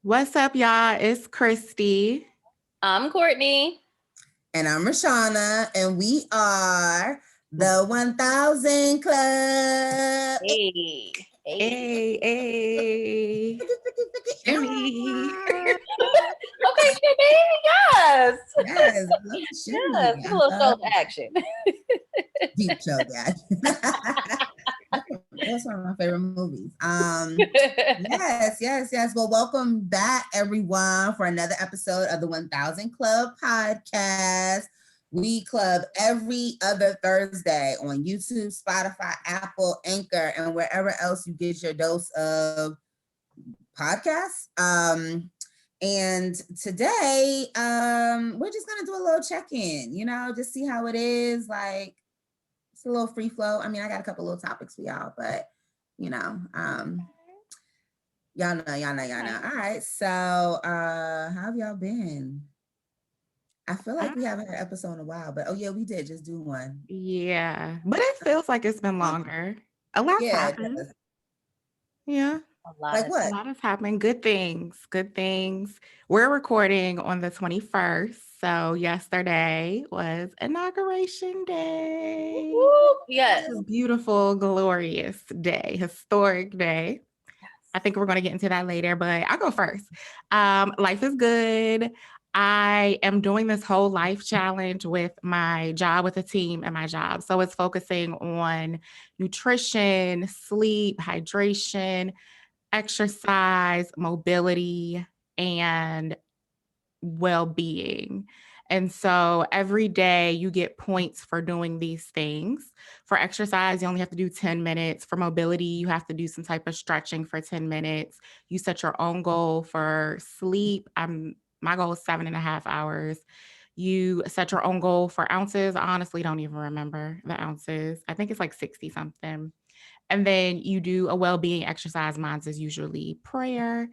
What's up, y'all? It's Christy. I'm Courtney. And I'm Rashana, and we are the 1000 Club. Hey. Hey. Jimmy. Okay, Jimmy. Yes. Yes, I love Yes. A little show action. Deep show that. That's one of my favorite movies. Yes. Well, welcome back, everyone, for another episode of the 1000 Club podcast. We club every other Thursday on YouTube, Spotify, Apple, Anchor, and wherever else you get your dose of podcasts. And today, we're just gonna do a little check-in, just see how it is. Like, it's a little free flow. I mean, I got a couple little topics for y'all, but y'all know. All right. So how have y'all been? I feel like we haven't had an episode in a while, but we did just do one. Yeah. But it feels like it's been longer. A lot's happened. Yeah. Like what? A lot has happened. Good things. We're recording on the 21st. So yesterday was Inauguration Day. Woo-hoo. Yes. It's a beautiful, glorious day, historic day. I think we're going to get into that later, but I'll go first. Life is good. I am doing this whole life challenge with my job, with a team and my job. So it's focusing on nutrition, sleep, hydration, exercise, mobility, and well-being. And so every day you get points for doing these things. For exercise, you only have to do 10 minutes. For mobility, you have to do some type of stretching for 10 minutes. You set your own goal. For sleep, my goal is 7.5 hours. You set your own goal for ounces. I honestly don't even remember the ounces. I think it's like 60 something. And then you do a well-being exercise. Mine is usually prayer.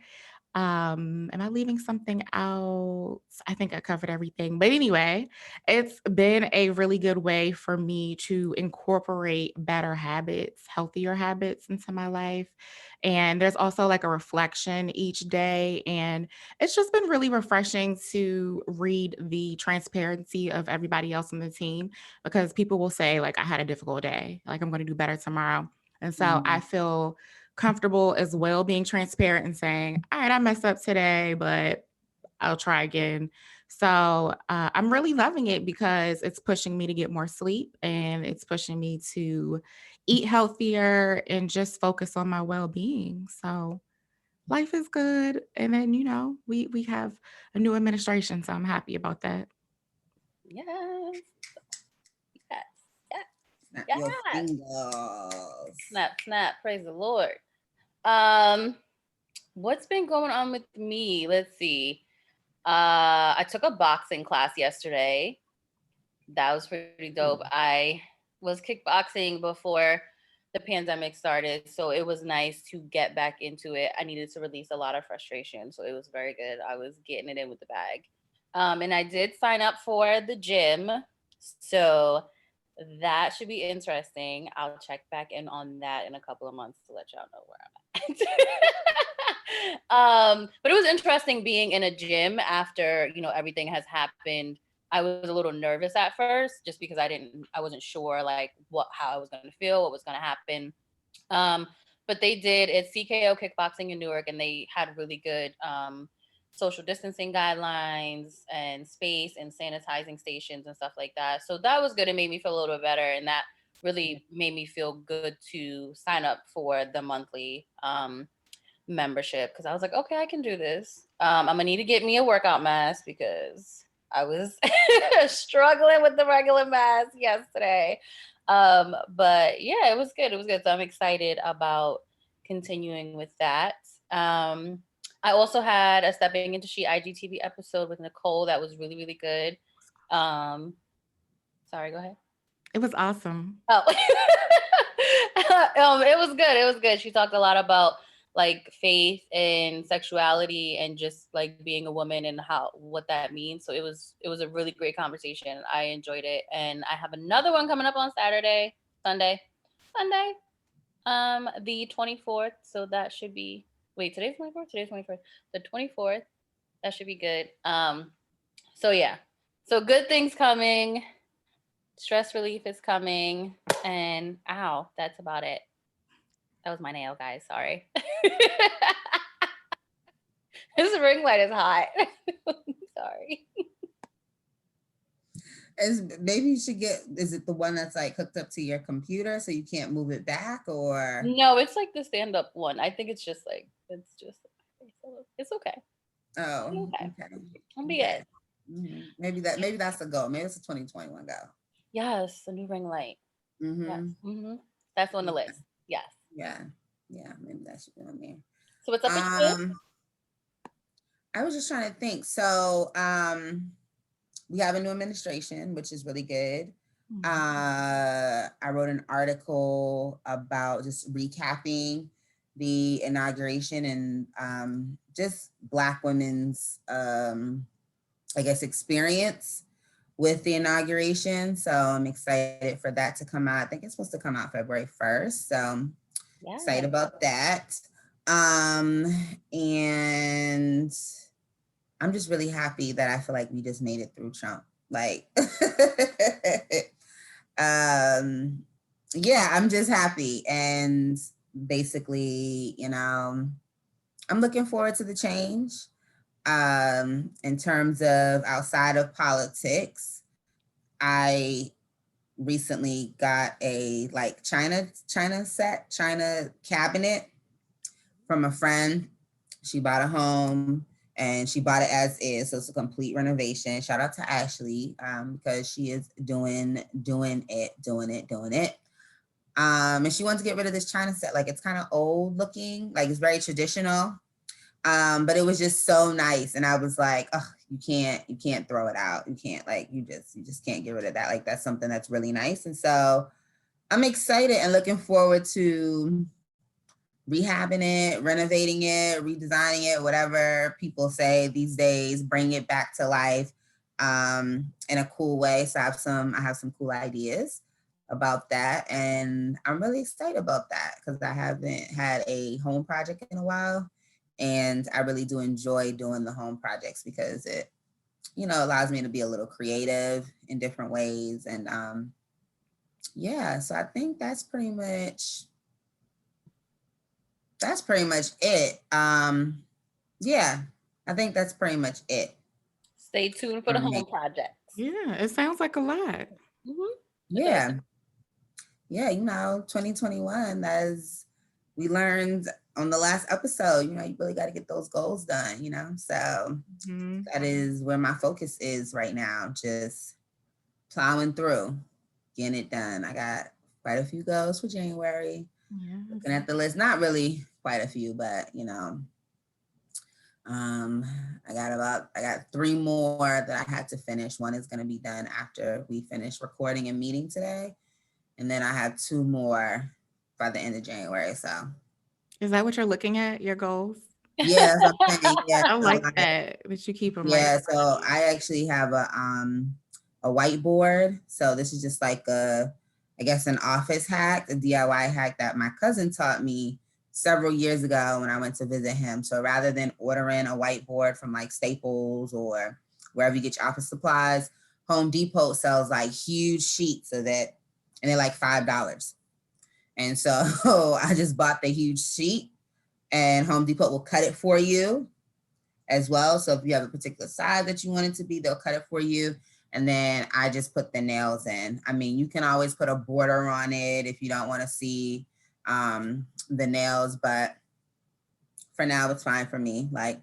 Am I leaving something out? I think I covered everything. But anyway, it's been a really good way for me to incorporate better habits, healthier habits into my life. And there's also like a reflection each day. And it's just been really refreshing to read the transparency of everybody else on the team, because people will say, like, I had a difficult day, like, I'm going to do better tomorrow. And so I feel comfortable as well being transparent and saying, all right, I messed up today, but I'll try again. So I'm really loving it because it's pushing me to get more sleep, and it's pushing me to eat healthier and just focus on my well-being. So life is good. And then, we have a new administration, so I'm happy about that. Yes. Snap your fingers. Snap. Praise the Lord. What's been going on with me? Let's see. I took a boxing class yesterday. That was pretty dope. I was kickboxing before the pandemic started, so it was nice to get back into it. I needed to release a lot of frustration, so it was very good. I was getting it in with the bag. And I did sign up for the gym, so that should be interesting. I'll check back in on that in a couple of months to let y'all know where I'm at. But it was interesting being in a gym after, everything has happened. I was a little nervous at first just because I wasn't sure like how I was going to feel, what was going to happen. But it's CKO Kickboxing in Newark, and they had really good social distancing guidelines and space and sanitizing stations and stuff like that. So that was good. It made me feel a little bit better, and that really made me feel good to sign up for the monthly membership, because I was like, okay, I can do this. I'm gonna need to get me a workout mask because I was struggling with the regular mask yesterday. But yeah, it was good. So I'm excited about continuing with that. I also had a Stepping Into She IGTV episode with Nicole that was really, really good. Sorry, go ahead. It was awesome. Oh, it was good. It was good. She talked a lot about like faith and sexuality and just like being a woman and what that means. So it was a really great conversation. I enjoyed it, and I have another one coming up on Sunday, the 24th. So that should be wait, today's 24th? Today's 21st. The 24th. That should be good. So yeah. So good things coming. Stress relief is coming. And ow, that's about it. That was my nail, guys. Sorry. This ring light is hot. Sorry. Maybe you should get, is it the one that's like hooked up to your computer so you can't move it back, or? No, it's like the stand-up one. I think it's just it's okay. Oh, Okay. okay. I'll be it. Mm-hmm. Maybe that's the goal. Maybe it's a 2021 goal. Yes, the new ring light. Mm-hmm. Yes. Mm-hmm. That's on the list. Yes. Yeah. Maybe that should be on there. So what's up with you? I was just trying to think. So we have a new administration, which is really good. I wrote an article about just recapping the inauguration and just Black women's, I guess, experience with the inauguration. So I'm excited for that to come out. I think it's supposed to come out February 1st. So excited about that. And I'm just really happy that I feel like we just made it through Trump. Like, yeah, I'm just happy. And basically, I'm looking forward to the change. In terms of outside of politics, I recently got a like China cabinet from a friend. She bought a home and she bought it as is, so it's a complete renovation. Shout out to Ashley, because she is doing it. And she wanted to get rid of this China set. Like, it's kind of old looking, like it's very traditional. But it was just so nice. And I was like, oh, you can't throw it out. You can't, like, you just can't get rid of that. Like, that's something that's really nice. And so I'm excited and looking forward to rehabbing it, renovating it, redesigning it, whatever people say these days, bring it back to life in a cool way. So I have some cool ideas about that. And I'm really excited about that because I haven't had a home project in a while. And I really do enjoy doing the home projects because it, allows me to be a little creative in different ways. And yeah, so I think that's pretty much it. Yeah, I think that's pretty much it. Stay tuned for the home projects. Yeah, it sounds like a lot. Mm-hmm. Yeah. Yeah, 2021, as we learned on the last episode, you really got to get those goals done, So that is where my focus is right now, just plowing through, getting it done. I got quite a few goals for January. Looking at the list, not really quite a few, but I got 3 more that I had to finish. One is going to be done after we finish recording and meeting today. And then I have 2 more by the end of January. So is that what you're looking at, your goals? Yeah, that's what I'm saying. Yeah, I like that you keep them. Yeah, so I actually have a whiteboard. So this is just like an office hack, a DIY hack that my cousin taught me several years ago when I went to visit him. So rather than ordering a whiteboard from like Staples or wherever you get your office supplies, Home Depot sells like huge sheets of it, and they're like $5. And so I just bought the huge sheet, and Home Depot will cut it for you as well. So if you have a particular size that you want it to be, they'll cut it for you. And then I just put the nails in. I mean, you can always put a border on it if you don't want to see the nails, but for now it's fine for me. Like,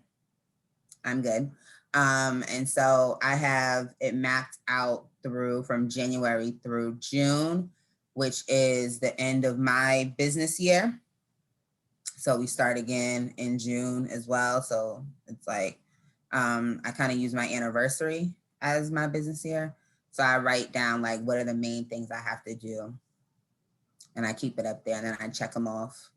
I'm good. And so I have it mapped out from January through June, which is the end of my business year. So we start again in June as well. So it's like, I kind of use my anniversary as my business year. So I write down like, what are the main things I have to do? And I keep it up there and then I check them off.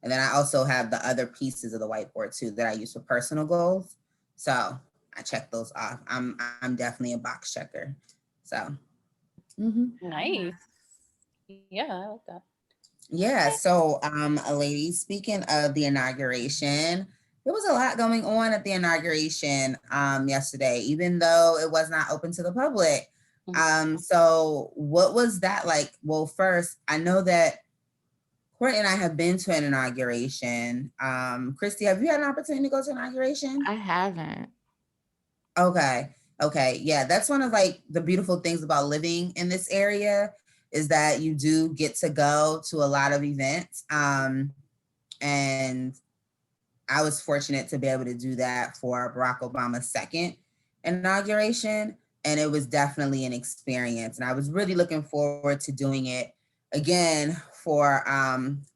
And then I also have the other pieces of the whiteboard too that I use for personal goals. So I check those off. I'm definitely a box checker. So. Nice. Yeah, I like that. Yeah, so ladies, speaking of the inauguration, there was a lot going on at the inauguration yesterday, even though it was not open to the public. So what was that like? Well, first, I know that Courtney and I have been to an inauguration. Christy, have you had an opportunity to go to an inauguration? I haven't. Okay. Okay. Yeah, that's one of like the beautiful things about living in this area is that you do get to go to a lot of events. And I was fortunate to be able to do that for Barack Obama's second inauguration. And it was definitely an experience. And I was really looking forward to doing it again for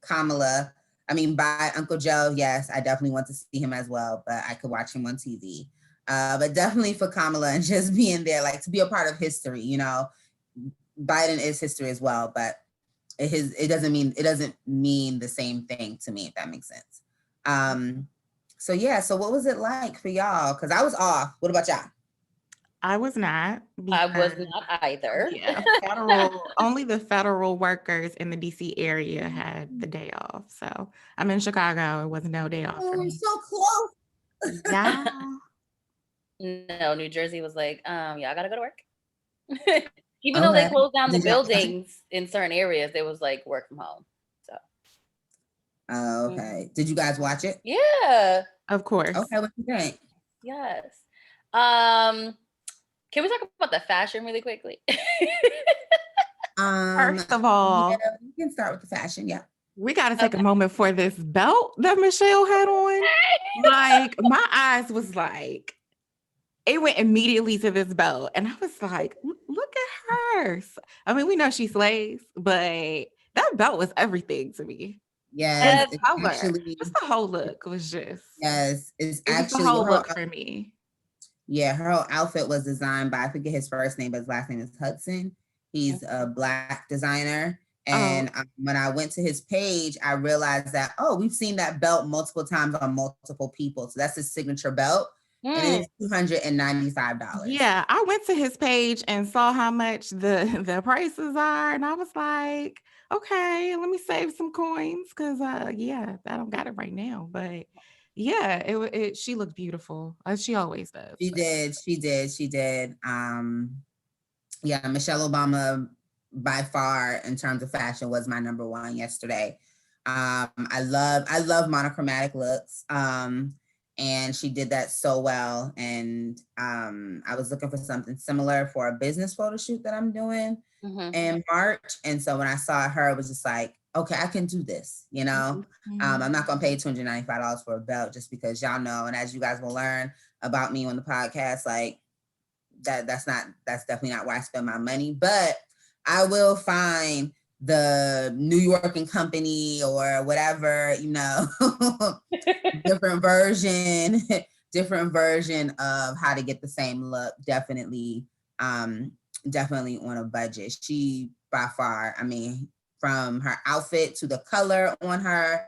Kamala. I mean, by Uncle Joe, yes, I definitely want to see him as well, but I could watch him on TV. But definitely for Kamala and just being there, like to be a part of history, you know, Biden is history as well, but it doesn't mean the same thing to me, if that makes sense. So yeah, so what was it like for y'all? Because I was off. What about y'all? I was not. I was Because, not either. yeah, only the federal workers in the DC area had the day off. So I'm in Chicago. It was no day off for Oh, me. so close. Yeah. No, New Jersey was like, yeah, I gotta go to work. Even though Okay. they closed down the Did y'all- buildings in certain areas, it was like work from home. So Oh, okay. Did you guys watch it? yeah, Of course. Okay, what you think? yes. Can we talk about the fashion really quickly? First of all, yeah, we can start with the fashion. Yeah. we got to take a moment for this belt that Michelle had on. Like, my eyes was like, it went immediately to this belt. And I was like, look at her. I mean, we know she slays, but that belt was everything to me. Yes, And it's color, actually, just the whole look was just, yes, it's it was the actually whole her, look for me. yeah, her whole outfit was designed by, I forget his first name, but his last name is Hudson. He's a Black designer. And when I went to his page, I realized that, oh, we've seen that belt multiple times on multiple people. So that's his signature belt. And it is $295. Yeah, I went to his page and saw how much the prices are, and I was like, okay, let me save some coins because yeah, I don't got it right now, but yeah, it she looked beautiful as she always does. She did. Yeah, Michelle Obama by far in terms of fashion was my number one yesterday. I love monochromatic looks. And she did that so well. And I was looking for something similar for a business photo shoot that I'm doing in March. And so when I saw her, it was just like, okay, I can do this, you know? I'm not gonna pay $295 for a belt just because y'all know. And as you guys will learn about me on the podcast, like that's definitely not where I spend my money, but I will find the New York and Company or whatever, you know, different version of how to get the same look. Definitely on a budget. She by far, I mean, from her outfit to the color on her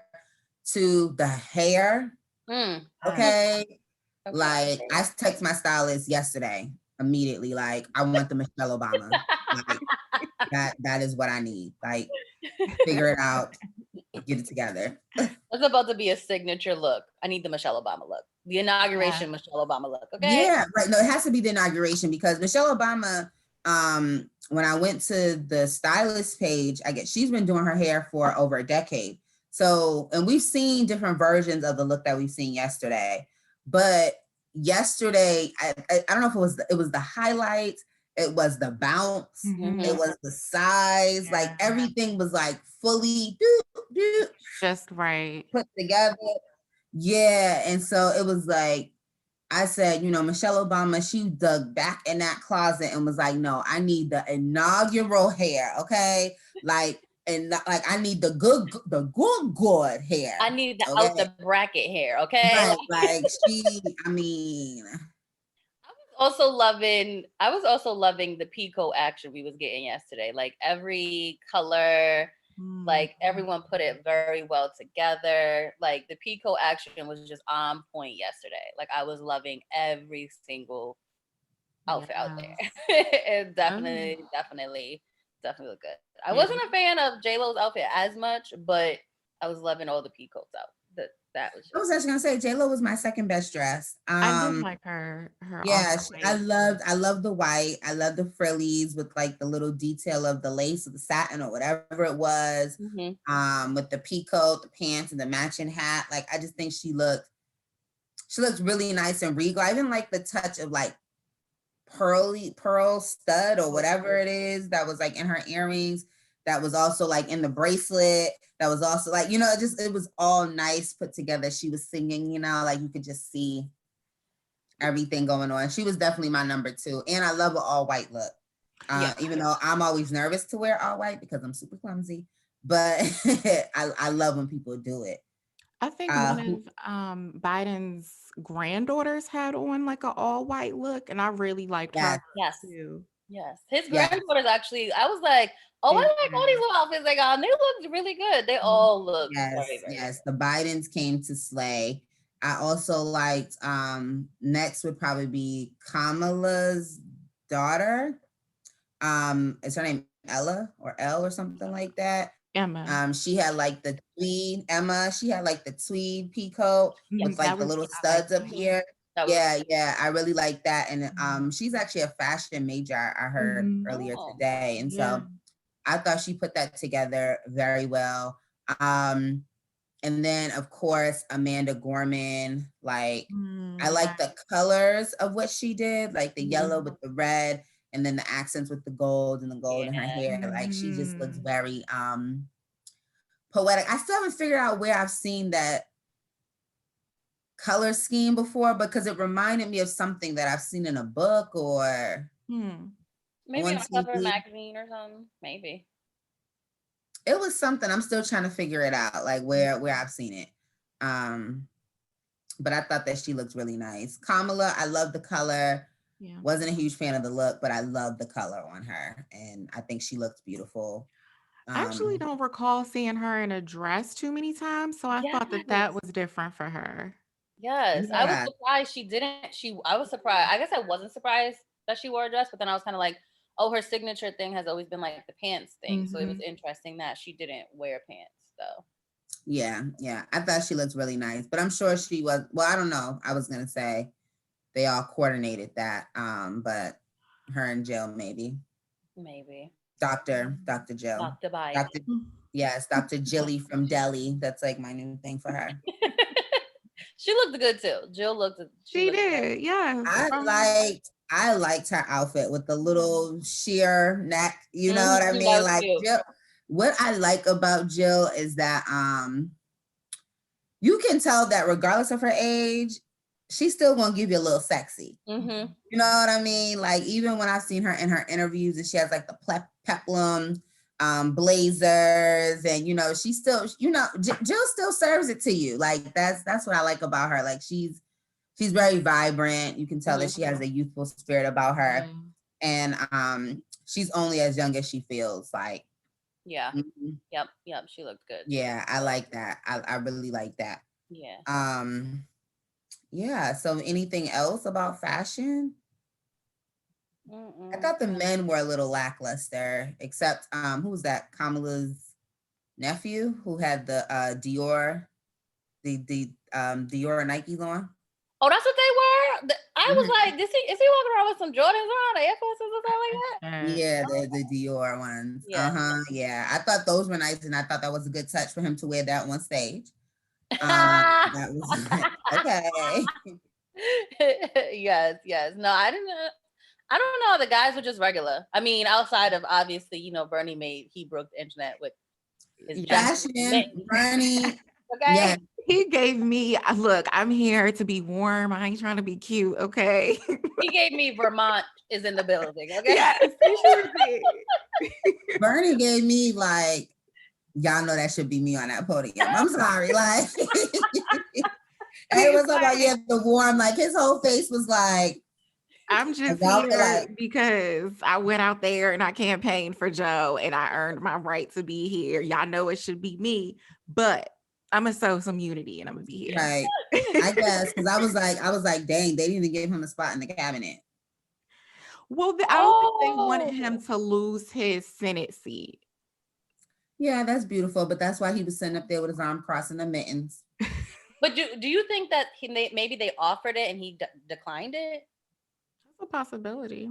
to the hair. Okay. Like I text my stylist yesterday immediately, like I want the Michelle Obama. Like that is what I need. Like figure it out, get it together. That's about to be a signature look. I need the Michelle Obama look. The inauguration Michelle Obama look. Okay. Yeah, right. No, it has to be the inauguration because Michelle Obama, when I went to the stylist page, I guess she's been doing her hair for over a decade. So, and we've seen different versions of the look that we've seen yesterday. But yesterday, I don't know if it was the highlights, it was the bounce, it was the size, like everything was like fully just right put together. Yeah. And so it was like, I said, you know, Michelle Obama, she dug back in that closet and was like, no, I need the inaugural hair. Okay. Like, and like, I need the good hair. I need the out the bracket hair. Okay. Right, like I mean. I was also loving the Pico action we was getting yesterday. Like every color, like everyone put it very well together. Like the Pico action was just on point yesterday. Like I was loving every single outfit out there. It definitely looked good. I wasn't a fan of J-Lo's outfit as much, but I was loving all the peacoats out. That was. I was actually gonna say J-Lo was my second best dress. I did like her. Yeah, I loved the white. I love the frillies with like the little detail of the lace or the satin or whatever it was. With the peacoat, the pants, and the matching hat. Like I just think she looked really nice and regal. I even like the touch of like pearl stud or whatever it is that was like in her earrings, that was also like in the bracelet, that was also like, it was all nice put together. She was singing, like you could just see everything going on. She was definitely my number 2, and I love an all white look. Even though I'm always nervous to wear all white because I'm super clumsy, but I love when people do it. I think one of Biden's granddaughters had on like an all white look, and I really liked her too. Yes, his granddaughters actually. I was like, oh, I like all these little outfits they got. And they looked really good. They all look very, very good. The Bidens came to slay. I also liked. Next would probably be Kamala's daughter. Is her name Ella or Elle or something like that? Emma. She had like the tweed. Emma. She had like the tweed peacoat with like the little studs up here. Yeah, I really like that. And she's actually a fashion major, I heard earlier today. And so I thought she put that together very well. And then of course, Amanda Gorman, like I like the colors of what she did, like the yellow with the red, and then the accents with the gold and the gold in her hair. Like she just looks very poetic. I still haven't figured out where I've seen that color scheme before, because it reminded me of something that I've seen in a book or maybe on a cover magazine or something. Maybe it was something. I'm still trying to figure it out, like where I've seen it. But I thought that she looked really nice. Kamala, I love the color. Wasn't a huge fan of the look, but I love the color on her, and I think she looks beautiful. I actually don't recall seeing her in a dress too many times, so I thought that was different for her. Yes, I was surprised she didn't. I was surprised. I guess I wasn't surprised that she wore a dress, but then I was kind of like, oh, her signature thing has always been like the pants thing. So it was interesting that she didn't wear pants though. Yeah. I thought she looked really nice, but I'm sure she was. Well, I don't know. I was gonna say they all coordinated that, but her and Jill maybe. Dr. Jill. Dr. Biden. Dr. Jilly from Delhi. That's like my new thing for her. She looked good too. Jill looked. She did. Yeah. I liked her outfit with the little sheer neck. You know what I mean? Like Jill, what I like about Jill is that you can tell that regardless of her age, she's still gonna give you a little sexy. You know what I mean? Like even when I've seen her in her interviews, and she has like the peplum blazers, and she still, Jill still serves it to you. Like that's what I like about her. Like she's very vibrant. You can tell that she has a youthful spirit about her, and she's only as young as she feels. Like yep, she looked good. Yeah, I like that. I really like that. So anything else about fashion? I thought the men were a little lackluster, except who was that? Kamala's nephew who had the Dior, the Dior Nikes on. Oh, that's what they were. I was like, is he walking around with some Jordans on, Air Forces or something like that? Yeah, the Dior ones. Yeah, I thought those were nice, and I thought that was a good touch for him to wear that on stage. That was okay. Yes. No, I didn't. I don't know. The guys were just regular. I mean, outside of obviously, Bernie he broke the internet with his fashion. Bernie. Okay. Yeah. He gave me, look, I'm here to be warm. I ain't trying to be cute. Okay. He gave me Vermont is in the building. Okay. Yes, he sure did. Bernie gave me like, y'all know that should be me on that podium. I'm sorry. Like, it was about the warm. Like his whole face was like, I'm just here because I went out there and I campaigned for Joe and I earned my right to be here. Y'all know it should be me, but I'm gonna sow some unity and I'm gonna be here. Right. I guess because I was like, dang, they didn't even give him a spot in the cabinet. Well, I don't think they wanted him to lose his Senate seat. Yeah, that's beautiful, but that's why he was sitting up there with his arm crossing the mittens. But do you think that maybe they offered it and he declined it? That's a possibility.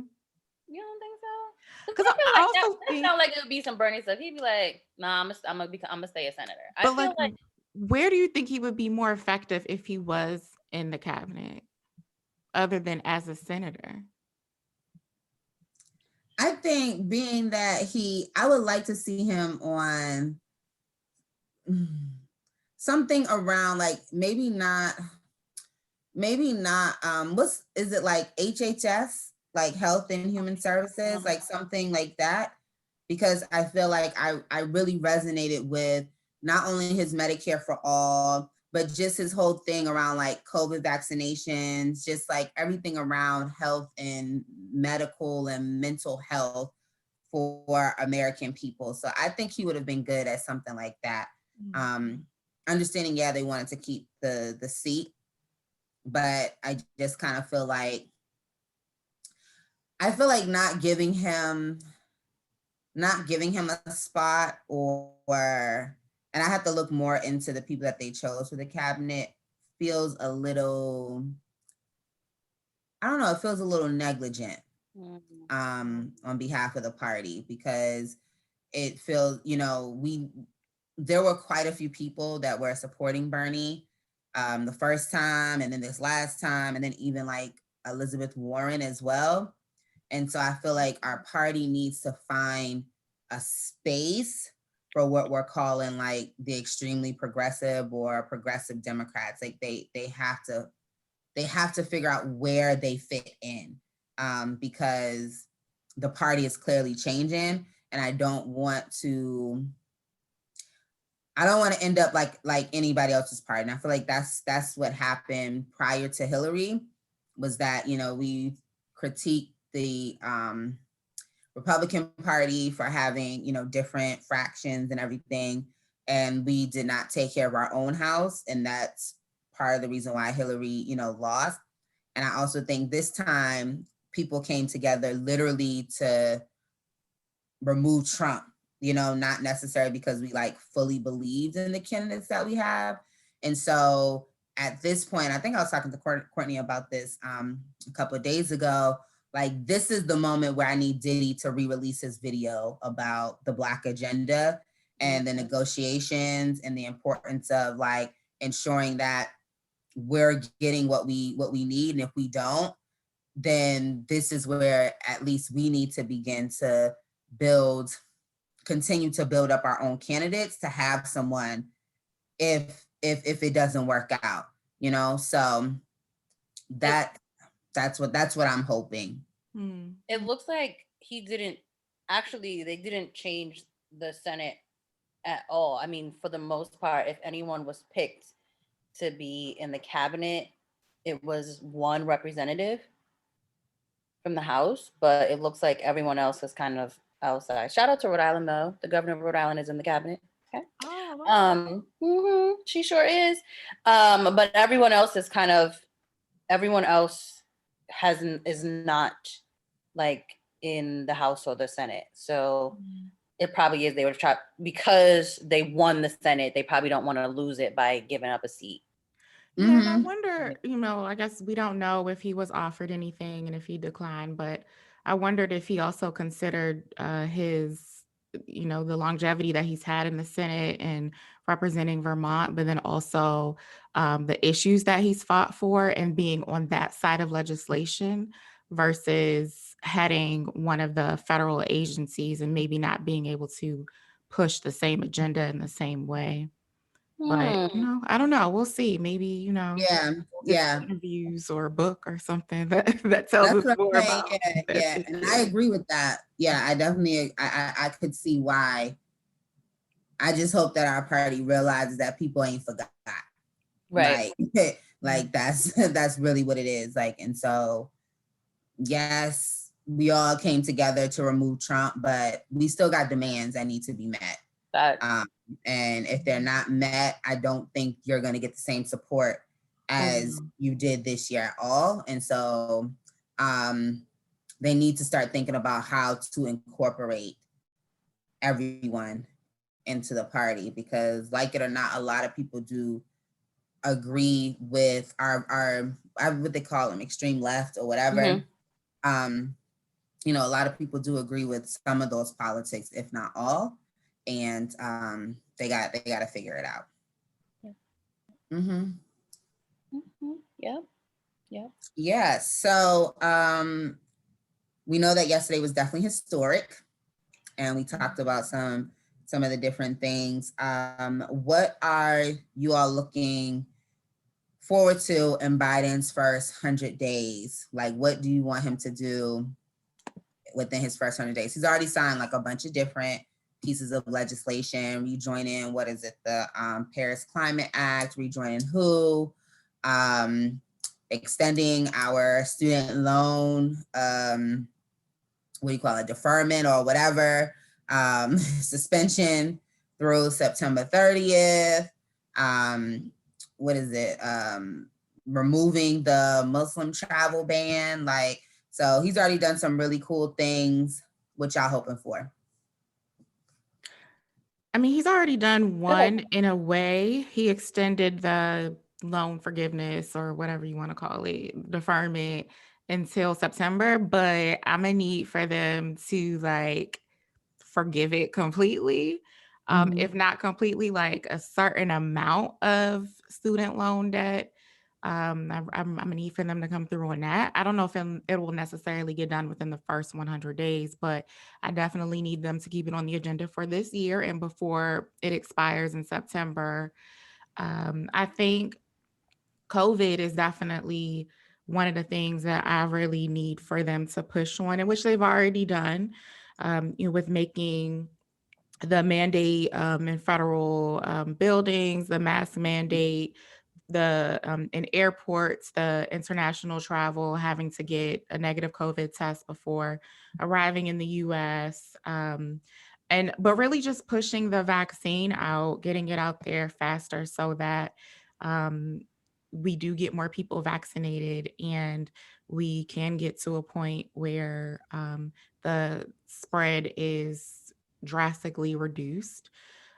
You don't think so? Because Because I feel I like also that think, sounds like it would be some Bernie stuff. He'd be like, "Nah, I'm gonna stay a senator." I but feel like, like where do you think he would be more effective if he was in the cabinet, other than as a senator? I think being that I would like to see him on something around like maybe not what's is it like HHS, like Health and Human Services, like something like that, because I feel like I really resonated with not only his Medicare for all, but just his whole thing around like COVID vaccinations, just like everything around health and medical and mental health for American people. So I think he would have been good at something like that. Understanding, yeah, they wanted to keep the seat, but I just kind of feel like not giving him a spot, or and I have to look more into the people that they chose for the cabinet, feels a little, I don't know, it feels a little negligent on behalf of the party, because it feels, there were quite a few people that were supporting Bernie the first time, and then this last time, and then even like Elizabeth Warren as well. And so I feel like our party needs to find a space for what we're calling like the extremely progressive or progressive Democrats. Like they have to figure out where they fit in, because the party is clearly changing, and I don't want to end up like anybody else's party. And I feel like that's what happened prior to Hillary, was that, we critiqued the Republican Party for having, different fractions and everything. And we did not take care of our own house. And that's part of the reason why Hillary, lost. And I also think this time people came together literally to remove Trump, not necessarily because we like fully believed in the candidates that we have. And so at this point, I think I was talking to Courtney about this a couple of days ago. Like, this is the moment where I need Diddy to re-release his video about the Black agenda and the negotiations and the importance of like ensuring that we're getting what we need. And if we don't, then this is where at least we need to begin to continue to build up our own candidates to have someone if it doesn't work out, so that's what I'm hoping. It looks like they didn't change the Senate at all. I mean, for the most part, if anyone was picked to be in the cabinet, it was one representative from the House, but it looks like everyone else is kind of outside. Shout out to Rhode Island, though. The governor of Rhode Island is in the cabinet. Okay. She sure is. But everyone else is is not like in the House or the Senate. So it probably is they would try, because they won the Senate, they probably don't want to lose it by giving up a seat. Yeah, and I wonder, I guess we don't know if he was offered anything and if he declined, but I wondered if he also considered his, the longevity that he's had in the Senate and representing Vermont, but then also the issues that he's fought for and being on that side of legislation versus heading one of the federal agencies and maybe not being able to push the same agenda in the same way. But, I don't know. We'll see. Maybe, interviews or a book or something that tells us more about. Yeah. And I agree with that. Yeah, I definitely, I could see why. I just hope that our party realizes that people ain't forgot. Right. Like that's really what it is. Like, and so, yes, we all came together to remove Trump, but we still got demands that need to be met. And if they're not met, I don't think you're going to get the same support as you did this year at all. And so they need to start thinking about how to incorporate everyone into the party, because like it or not, a lot of people do agree with our what they call them, extreme left or whatever. You know, a lot of people do agree with some of those politics, if not all, and they got to figure it out. Yeah. So we know that yesterday was definitely historic, and we talked about some of the different things. What are you all looking forward to in Biden's first 100 days? Like, what do you want him to do within his first 100 days? He's already signed like a bunch of different pieces of legislation, rejoining, what is it, the Paris Climate Act, rejoining WHO, extending our student loan, what do you call it, deferment or whatever, suspension through September 30th. What is it? Removing the Muslim travel ban. Like, so he's already done some really cool things. What y'all hoping for? I mean, he's already done one in a way. He extended the loan forgiveness, or whatever you want to call it, deferment, until September, but I'm gonna need for them to like forgive it completely. If not completely, like a certain amount of student loan debt. I'm gonna need for them to come through on that. I don't know if it will necessarily get done within the first 100 days, but I definitely need them to keep it on the agenda for this year and before it expires in September. I think COVID is definitely one of the things that I really need for them to push on, and which they've already done, with making the mandate in federal buildings, the mask mandate, the in airports, the international travel, having to get a negative COVID test before arriving in the US. But really just pushing the vaccine out, getting it out there faster so that we do get more people vaccinated and we can get to a point where the spread is drastically reduced.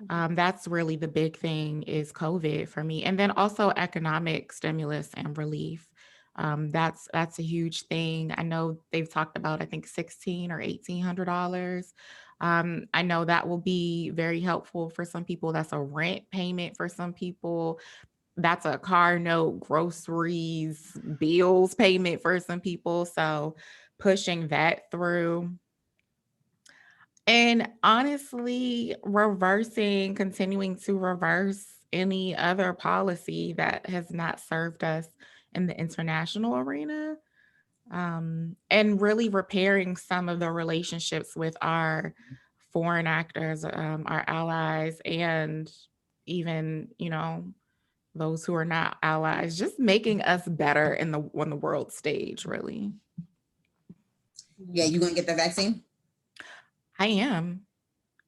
That's really the big thing, is COVID for me. And then also economic stimulus and relief. That's a huge thing. I know they've talked about, I think, $1,600 or $1,800. I know that will be very helpful for some people. That's a rent payment for some people. That's a car note, groceries, bills payment for some people. So pushing that through. And honestly, continuing to reverse any other policy that has not served us in the international arena, and really repairing some of the relationships with our foreign actors, our allies, and even, those who are not allies, just making us better on the world stage, really. Yeah, you gonna get the vaccine? I am.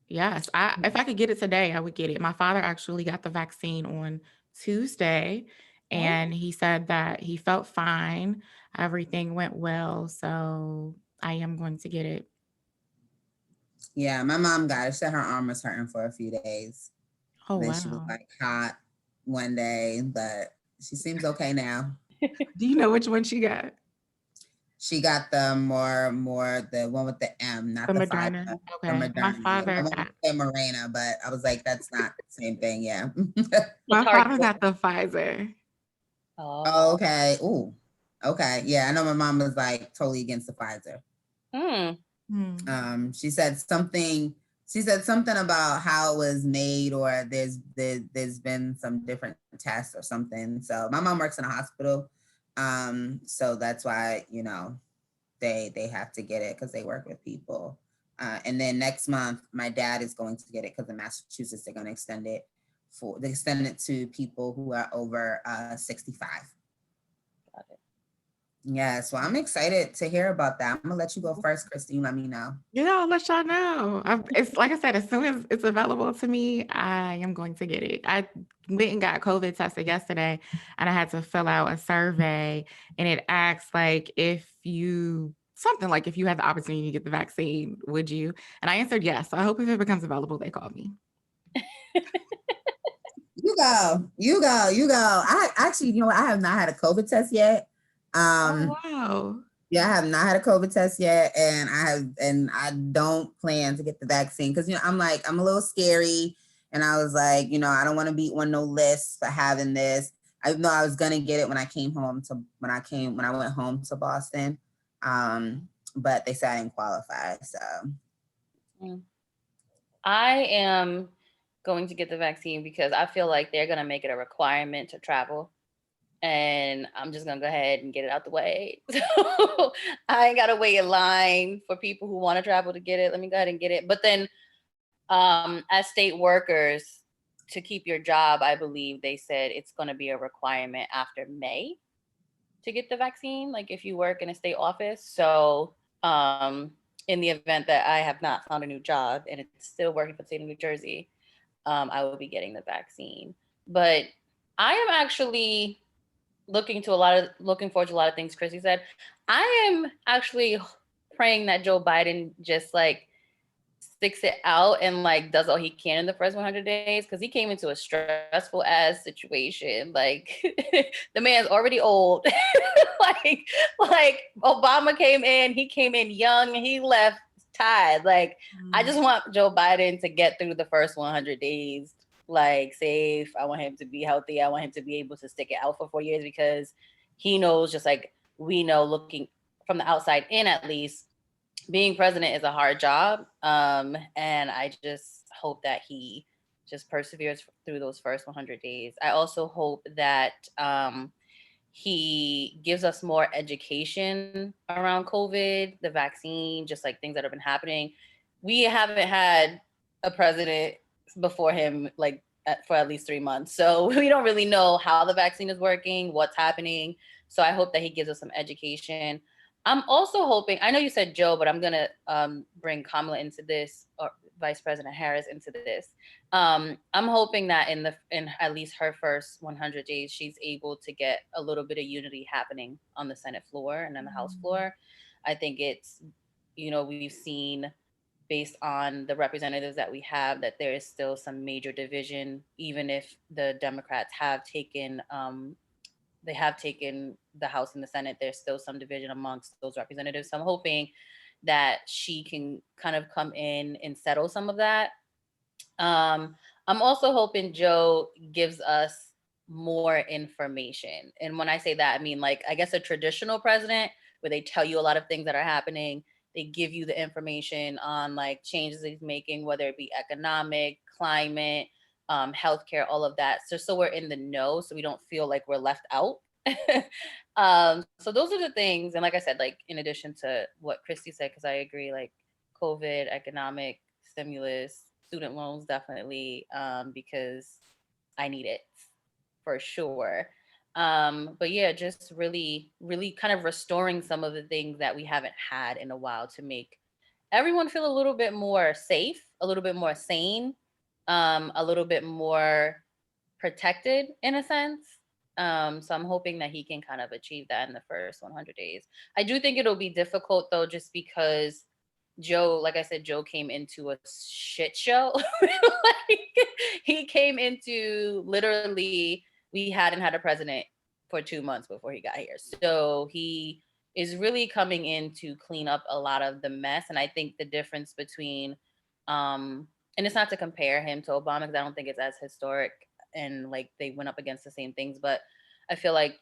Yes. If I could get it today, I would get it. My father actually got the vaccine on Tuesday, and he said that he felt fine. Everything went well. So I am going to get it. Yeah, my mom got it. She said her arm was hurting for a few days. Oh, then wow. she was like hot one day, but she seems okay now. Do you know which one she got? She got the the one with the M, not the Moderna. Pfizer. Okay. The Moderna. My father I got say Mirena, but I was like, that's not the same thing. Yeah. my father got the Pfizer. Oh, okay. Ooh. Okay. Yeah, I know my mom was like totally against the Pfizer. She said something. She said something about how it was made, or there's been some different tests or something. So my mom works in a hospital, so that's why they have to get it because they work with people. And then next month, my dad is going to get it because in Massachusetts they're going to extend it to people who are over 65. Got it. Yeah, so I'm excited to hear about that. I'm gonna let you go first, Christine. Let me know. Yeah, I'll let y'all know. It's like I said, as soon as it's available to me, I am going to get it. I went and got COVID tested yesterday, and I had to fill out a survey, and it asks like if you had the opportunity to get the vaccine, would you? And I answered yes. So I hope if it becomes available, they call me. You go. I actually, you know what? I have not had a COVID test yet. Oh, wow. Yeah, I have not had a COVID test yet, and I don't plan to get the vaccine because I'm a little scary, and I was like, I don't want to be on no list for having this. I know I was gonna get it when I went home to Boston, but they said I didn't qualify. So I am going to get the vaccine because I feel like they're gonna make it a requirement to travel. And I'm just gonna go ahead and get it out the way. So I ain't gotta wait in line for people who want to travel to get it. Let me go ahead and get it. But then as state workers, to keep your job, I believe they said it's gonna be a requirement after May to get the vaccine, like if you work in a state office. So in the event that I have not found a new job and it's still working for the state of New Jersey, I will be getting the vaccine. But I am actually looking forward to a lot of things Chrissy said. I am actually praying that Joe Biden just like sticks it out and like does all he can in the first 100 days, because he came into a stressful ass situation. Like the man's already old. like Obama came in, he came in young, he left tired. Like I just want Joe Biden to get through the first 100 days like safe. I want him to be healthy. I want him to be able to stick it out for 4 years, because he knows, just like we know, looking from the outside in at least, being president is a hard job. And I just hope that he just perseveres through those first 100 days. I also hope that he gives us more education around COVID, the vaccine, just like things that have been happening. We haven't had a president before him like for at least 3 months. So we don't really know how the vaccine is working, what's happening. So I hope that he gives us some education. I'm also hoping, I know you said Joe, but I'm going to bring Kamala into this, or Vice President Harris into this. I'm hoping that in at least her first 100 days, she's able to get a little bit of unity happening on the Senate floor and on the House floor. I think it's, we've seen based on the representatives that we have that there is still some major division, even if the Democrats have taken the House and the Senate. There's still some division amongst those representatives. So I'm hoping that she can kind of come in and settle some of that. I'm also hoping Joe gives us more information. And when I say that, I mean, like, I guess a traditional president where they tell you a lot of things that are happening. They give you the information on like changes he's making, whether it be economic, climate, healthcare, all of that. So we're in the know, so we don't feel like we're left out. So those are the things. And like I said, like in addition to what Christy said, because I agree, like COVID, economic stimulus, student loans, definitely, because I need it for sure. But yeah, just really, really kind of restoring some of the things that we haven't had in a while to make everyone feel a little bit more safe, a little bit more sane, a little bit more protected in a sense. So I'm hoping that he can kind of achieve that in the first 100 days. I do think it'll be difficult though, just because Joe, like I said, Joe came into a shit show. Like, he came into literally, we hadn't had a president for 2 months before he got here. So he is really coming in to clean up a lot of the mess. And I think the difference between, and it's not to compare him to Obama, because I don't think it's as historic and like they went up against the same things, but I feel like,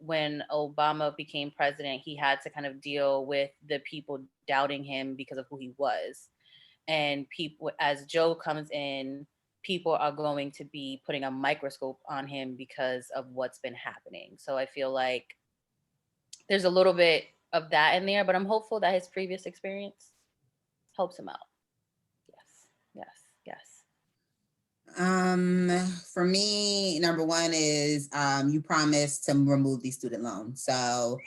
when Obama became president, he had to kind of deal with the people doubting him because of who he was. And people, as Joe comes in, people are going to be putting a microscope on him because of what's been happening. So I feel like there's a little bit of that in there, but I'm hopeful that his previous experience helps him out. Yes. For me, number one is you promised to remove these student loans. So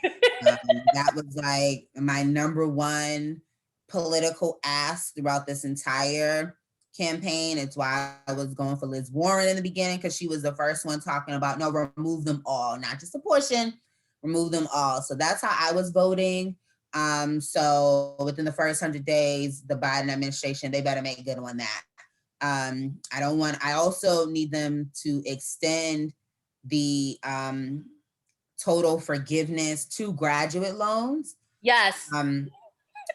that was like my number one political ask throughout this entire campaign. It's why I was going for Liz Warren in the beginning, because she was the first one talking about, no, remove them all, not just a portion, remove them all. So that's how I was voting. So within the first 100 days, the Biden administration, they better make good on that. I also need them to extend the total forgiveness to graduate loans. Yes.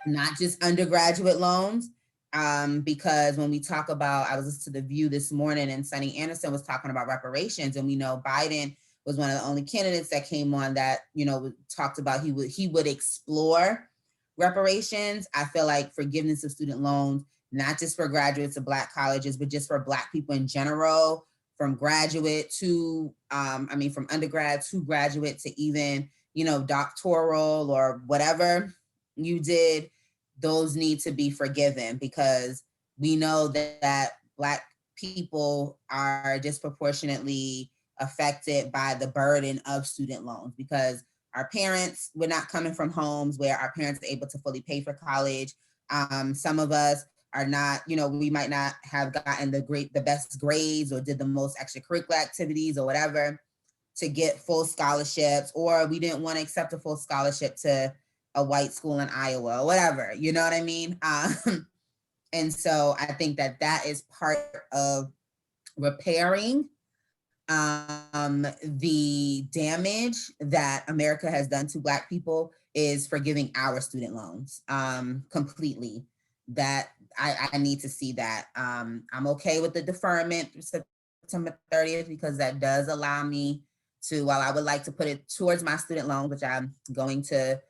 Not just undergraduate loans. Because when we talk about, I was listening to The View this morning and Sonny Anderson was talking about reparations, and we know Biden was one of the only candidates that came on that, talked about he would explore reparations. I feel like forgiveness of student loans, not just for graduates of Black colleges, but just for Black people in general, from graduate to, from undergrad to graduate to even, doctoral or whatever you did, those need to be forgiven, because we know that Black people are disproportionately affected by the burden of student loans, because our parents, we're not coming from homes where our parents are able to fully pay for college. Some of us are not, we might not have gotten the best grades or did the most extracurricular activities or whatever to get full scholarships, or we didn't want to accept a full scholarship to a white school in Iowa or whatever, you know what I mean? And so I think that is part of repairing the damage that America has done to Black people, is forgiving our student loans completely. That I need to see that. I'm okay with the deferment through September 30th, because that does allow me to, while I would like to put it towards my student loans, which I'm going to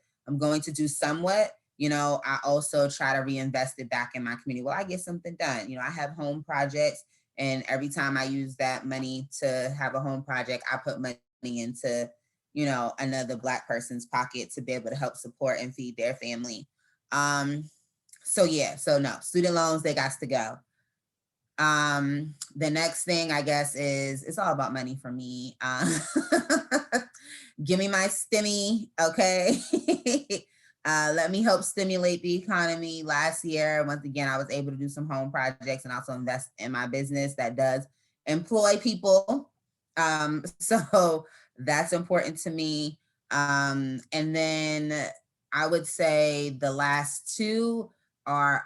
do somewhat, I also try to reinvest it back in my community. Well, I get something done. I have home projects, and every time I use that money to have a home project, I put money into, another Black person's pocket to be able to help support and feed their family. So no, student loans, they got to go. The next thing, I guess, is it's all about money for me. Give me my stimmy, okay? Let me help stimulate the economy. Last year, once again, I was able to do some home projects and also invest in my business that does employ people. So that's important to me. And then I would say the last two are,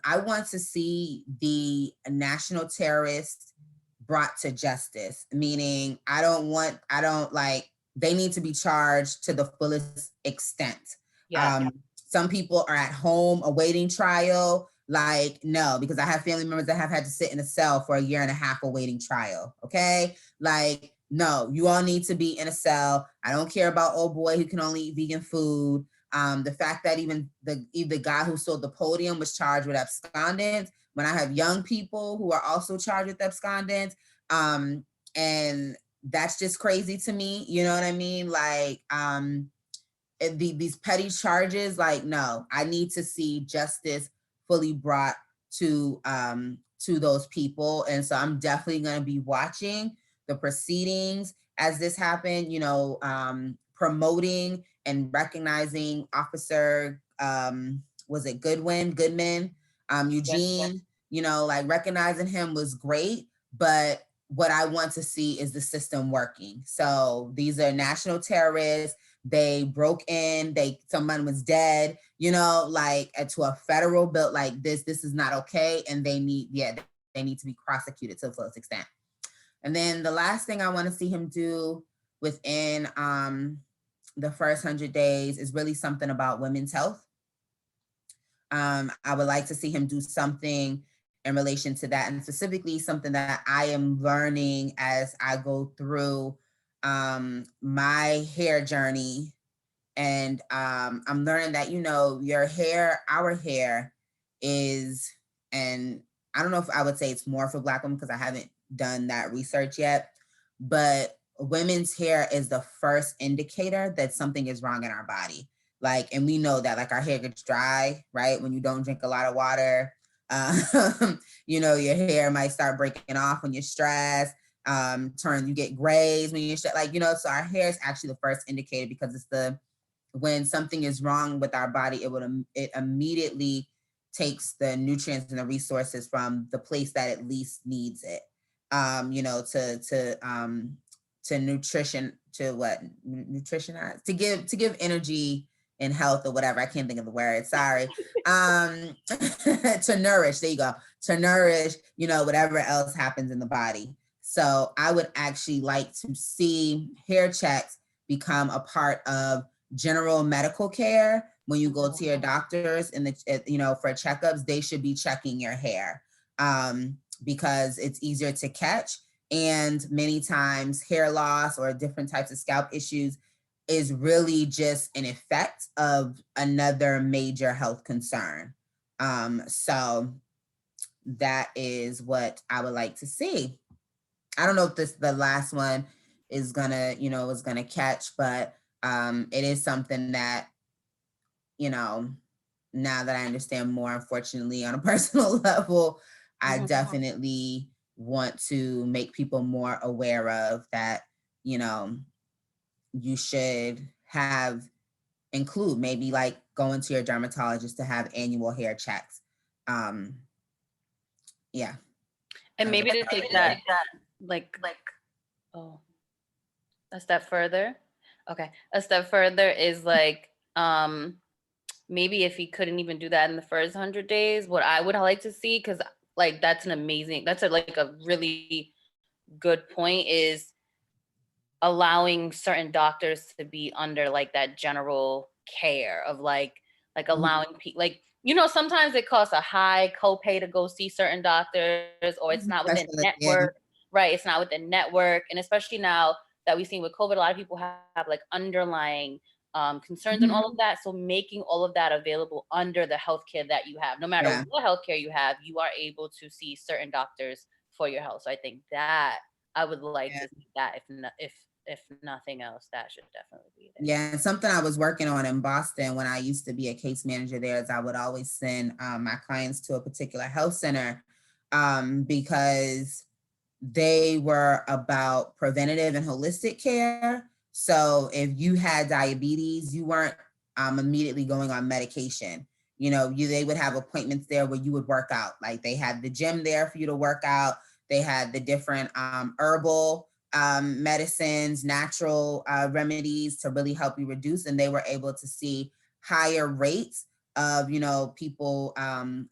I want to see the national terrorists brought to justice, meaning they need to be charged to the fullest extent. Yeah. Some people are at home awaiting trial. Like, no, because I have family members that have had to sit in a cell for 1.5 years awaiting trial. Okay. Like, no, you all need to be in a cell. I don't care about old boy who can only eat vegan food. The fact that even the guy who sold the podium was charged with abscondence, when I have young people who are also charged with abscondence. And that's just crazy to me. You know what I mean? Like, these petty charges, like, no, I need to see justice fully brought to those people. And so I'm definitely going to be watching the proceedings as this happened, promoting and recognizing Officer, was it Goodman, Eugene, like recognizing him was great, but what I want to see is the system working. So these are national terrorists. They broke in, someone was dead, like to a federal built like this is not okay. And they need to be prosecuted to the fullest extent. And then the last thing I want to see him do within the first 100 days is really something about women's health. I would like to see him do something in relation to that, and specifically something that I am learning as I go through my hair journey. And I'm learning that, our hair is, and I don't know if I would say it's more for Black women because I haven't done that research yet, but women's hair is the first indicator that something is wrong in our body. Like, and we know that, like, our hair gets dry, right? When you don't drink a lot of water, your hair might start breaking off when you're stressed. You get grays when you're like, so our hair is actually the first indicator, because it's when something is wrong with our body, it immediately takes the nutrients and the resources from the place that it least needs it. To nutrition, to what nutritionize, to give energy in health or whatever. I can't think of the word. Sorry. To nourish. There you go. To nourish, you know, whatever else happens in the body. So I would actually like to see hair checks become a part of general medical care. When you go to your doctors and you know, for checkups, they should be checking your hair because it's easier to catch. And many times hair loss or different types of scalp issues is really just an effect of another major health concern. So that is what I would like to see. I don't know if the last one is gonna, you know, is gonna catch, but it is something that, you know, now that I understand more, unfortunately, on a personal level, I definitely want to make people more aware of that, you know, you should include maybe like going to your dermatologist to have annual hair checks. Yeah. And maybe to take that like oh, a step further. Okay. A step further is like maybe if he couldn't even do that in the first 100 days, what I would like to see, because like that's a really good point, is allowing certain doctors to be under like that general care of like allowing people, like, you know, sometimes it costs a high copay to go see certain doctors, or it's not within network, right? It's not within network. And especially now that we've seen with COVID, a lot of people have like underlying concerns and all of that. So making all of that available under the healthcare that you have, no matter what healthcare you have, you are able to see certain doctors for your health. So I think that I would like to see that, if nothing else, that should definitely be there. Yeah, and something I was working on in Boston when I used to be a case manager there is I would always send my clients to a particular health center because they were about preventative and holistic care. So if you had diabetes, you weren't immediately going on medication. You know, they would have appointments there where you would work out. Like they had the gym there for you to work out. They had the different herbal medicines, natural remedies to really help you reduce. And they were able to see higher rates of, you know, people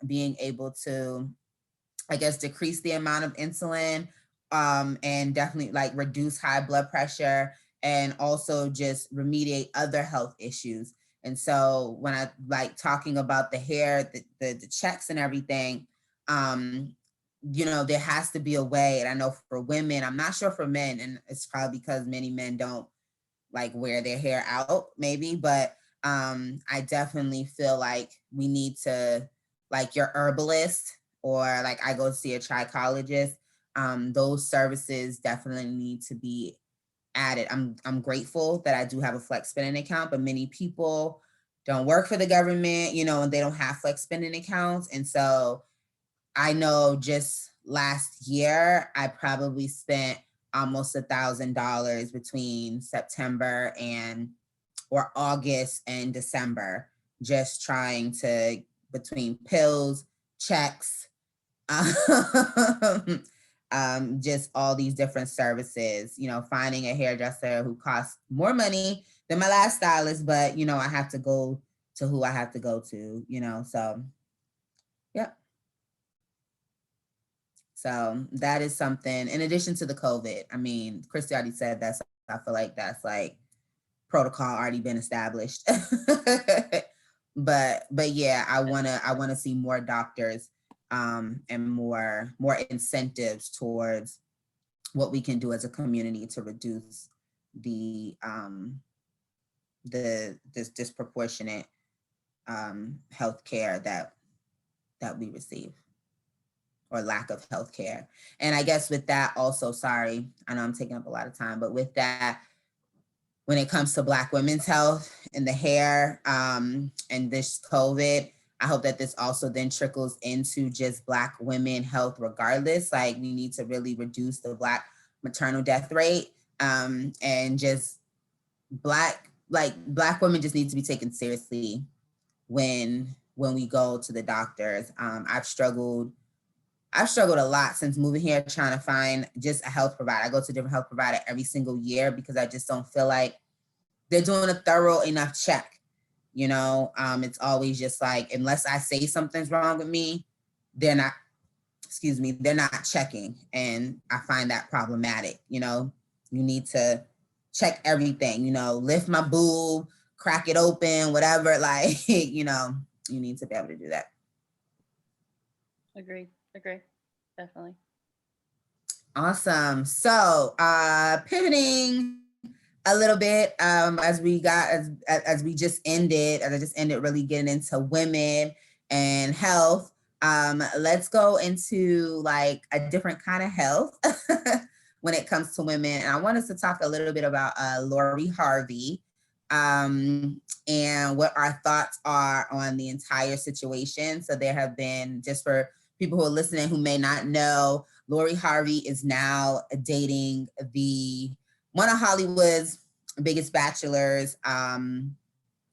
being able to, I guess, decrease the amount of insulin and definitely like reduce high blood pressure and also just remediate other health issues. And so when I like talking about the hair, the checks and everything, you know, there has to be a way. And I know for women, I'm not sure for men, and it's probably because many men don't like wear their hair out maybe, but I definitely feel like we need to, like your herbalist, or like I go see a trichologist, those services definitely need to be added. I'm grateful that I do have a flex spending account, but many people don't work for the government, you know, and they don't have flex spending accounts. And so I know just last year, I probably spent almost $1,000 between September or August and December, just trying to, between pills, checks, just all these different services, you know, finding a hairdresser who costs more money than my last stylist, but, you know, I have to go to who I have to go to, you know, so, yeah. So that is something, in addition to the COVID. I mean, Christy already said that, so I feel like that's like protocol already been established. but yeah, I wanna see more doctors and more incentives towards what we can do as a community to reduce this disproportionate health care that we receive, or lack of health care. And I guess with that also, sorry, I know I'm taking up a lot of time, but with that, when it comes to Black women's health and the hair and this COVID, I hope that this also then trickles into just Black women health regardless. Like we need to really reduce the Black maternal death rate and just Black women just need to be taken seriously when we go to the doctors. I've struggled a lot since moving here trying to find just a health provider. I go to a different health provider every single year because I just don't feel like they're doing a thorough enough check. You know, it's always just like, unless I say something's wrong with me, they're not, they're not checking. And I find that problematic. You know, you need to check everything, you know, lift my boob, crack it open, whatever. Like, you know, you need to be able to do that. Agree. Definitely. Awesome. So pivoting a little bit, as we just ended, really getting into women and health. Let's go into like a different kind of health when it comes to women. And I want us to talk a little bit about Lori Harvey, and what our thoughts are on the entire situation. So there have been, just for people who are listening who may not know, Lori Harvey is now dating one of Hollywood's biggest bachelors,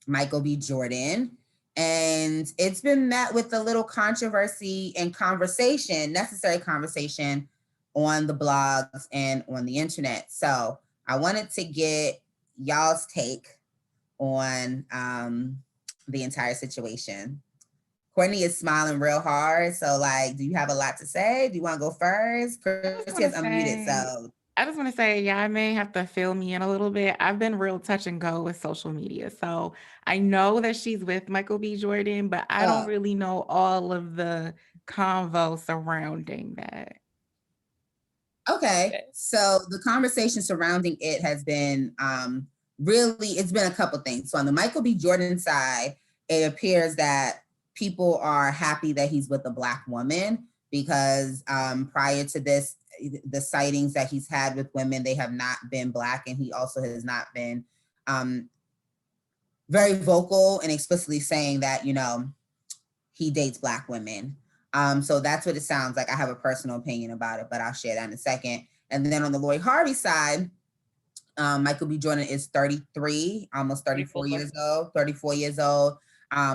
Michael B. Jordan. And it's been met with a little controversy and necessary conversation on the blogs and on the internet. So I wanted to get y'all's take on the entire situation. Courtney is smiling real hard. So, like, do you have a lot to say? Do you want to go first? Chrissy is unmuted, so. I just want to say, yeah, I may have to fill me in a little bit. I've been real touch and go with social media. So I know that she's with Michael B. Jordan, but I don't really know all of the convo surrounding that. Okay. So the conversation surrounding it has been really, it's been a couple things. So on the Michael B. Jordan side, it appears that people are happy that he's with a Black woman, because prior to this, the sightings that he's had with women, they have not been Black, and he also has not been very vocal and explicitly saying that, you know, he dates Black women. So that's what it sounds like. I have a personal opinion about it, but I'll share that in a second. And then on the Lori Harvey side, Michael B. Jordan is 33, almost 34 years old, 34 years old.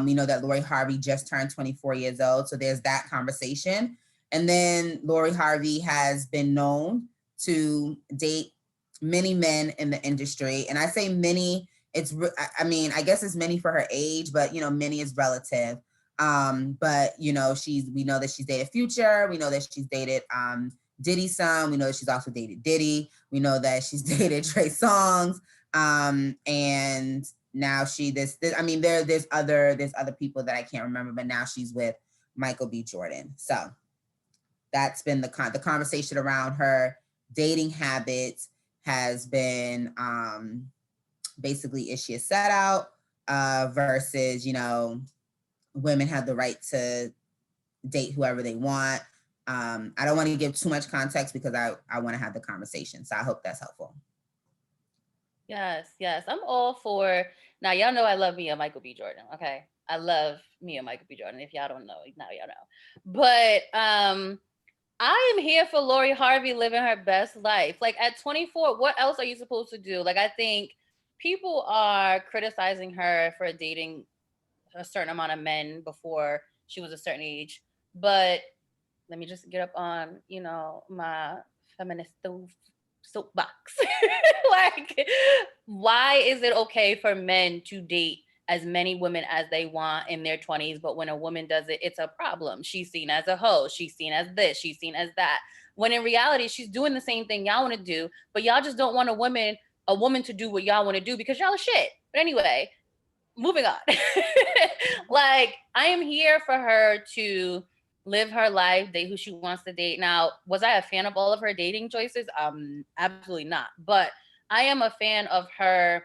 We know that Lori Harvey just turned 24 years old. So there's that conversation. And then Lori Harvey has been known to date many men in the industry. And I say many, I mean, I guess it's many for her age, but, you know, many is relative. But, you know, we know that she's dated Future. We know that she's dated Diddy's son. We know that she's also dated Diddy. We know that she's dated Trey Songz. And now there's other people that I can't remember, but now she's with Michael B. Jordan. So that's been the conversation around her dating habits has been basically, is she a set out versus, you know, women have the right to date whoever they want. I don't want to give too much context because I want to have the conversation. So I hope that's helpful. Yes. I'm all for, now y'all know I love me a Michael B. Jordan, okay? I love me a Michael B. Jordan. If y'all don't know, now y'all know. But I am here for Lori Harvey living her best life. Like at 24, what else are you supposed to do? Like I think people are criticizing her for dating a certain amount of men before she was a certain age. But let me just get up on, you know, my feminist soapbox. Like, why is it okay for men to date as many women as they want in their 20s, but when a woman does it, it's a problem? She's seen as a hoe, she's seen as this, she's seen as that. When in reality, she's doing the same thing y'all want to do, but y'all just don't want a woman to do what y'all want to do because y'all are shit. But anyway, moving on. Like, I am here for her to live her life, date who she wants to date. Now, was I a fan of all of her dating choices? Absolutely not. But I am a fan of her,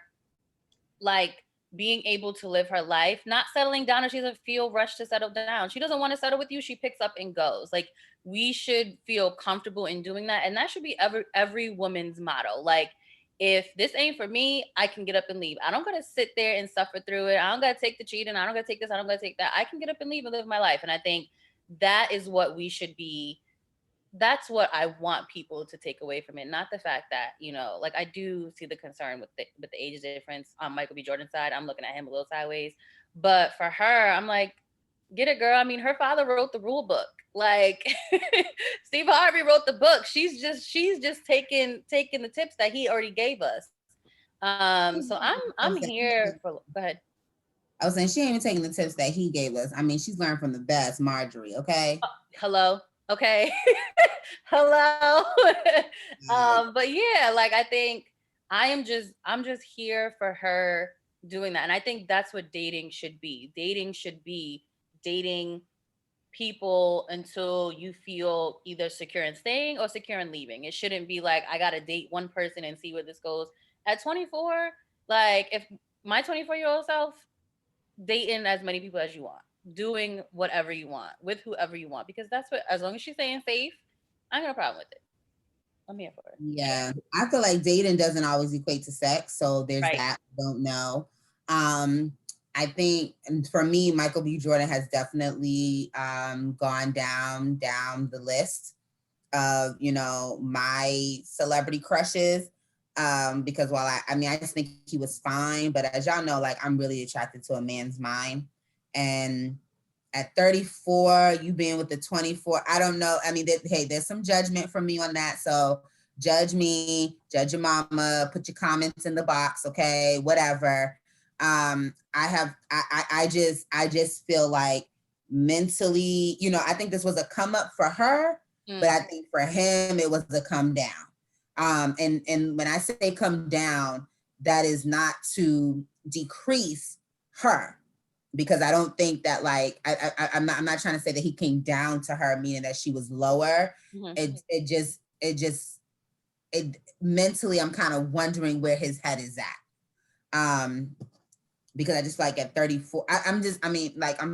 like, being able to live her life, not settling down, and she doesn't feel rushed to settle down. She doesn't want to settle with you. She picks up and goes. Like, we should feel comfortable in doing that. And that should be every woman's motto. Like, if this ain't for me, I can get up and leave. I don't got to sit there and suffer through it. I don't got to take the cheating. I don't got to take this. I don't got to take that. I can get up and leave and live my life. And I think that is what we should be. That's what I want people to take away from it. Not the fact that, you know, like I do see the concern with the age difference on Michael B. Jordan's side. I'm looking at him a little sideways. But for her, I'm like, get it, girl. I mean, her father wrote the rule book. Like Steve Harvey wrote the book. She's just taking the tips that he already gave us. So I'm here for, go ahead. I was saying she ain't even taking the tips that he gave us. I mean, she's learned from the best, Marjorie, okay? Hello. Okay. Hello. But yeah, like I think I'm just here for her doing that. And I think that's what dating should be. Dating should be dating people until you feel either secure in staying or secure in leaving. It shouldn't be like I gotta date one person and see where this goes. At 24, like if my 24-year-old self, dating as many people as you want, doing whatever you want with whoever you want, because that's what, as long as she's staying safe, I ain't got a problem with it. I'm here for it. Yeah, I feel like dating doesn't always equate to sex, so there's Right. that. Don't know. I think, and for me, Michael B. Jordan has definitely gone down the list of, you know, my celebrity crushes. Because while I mean, I just think he was fine, but as y'all know, like I'm really attracted to a man's mind, and at 34, you being with the 24, I don't know. I mean, hey, there's some judgment from me on that. So judge me, judge your mama, put your comments in the box, okay, whatever. I just feel like mentally, you know, I think this was a come up for her, but I think for him, it was a come down. And when I say come down, that is not to decrease her, because I don't think that, like, I'm not trying to say that he came down to her, meaning that she was lower. It mentally, I'm kind of wondering where his head is at. Because I just like at 34, I'm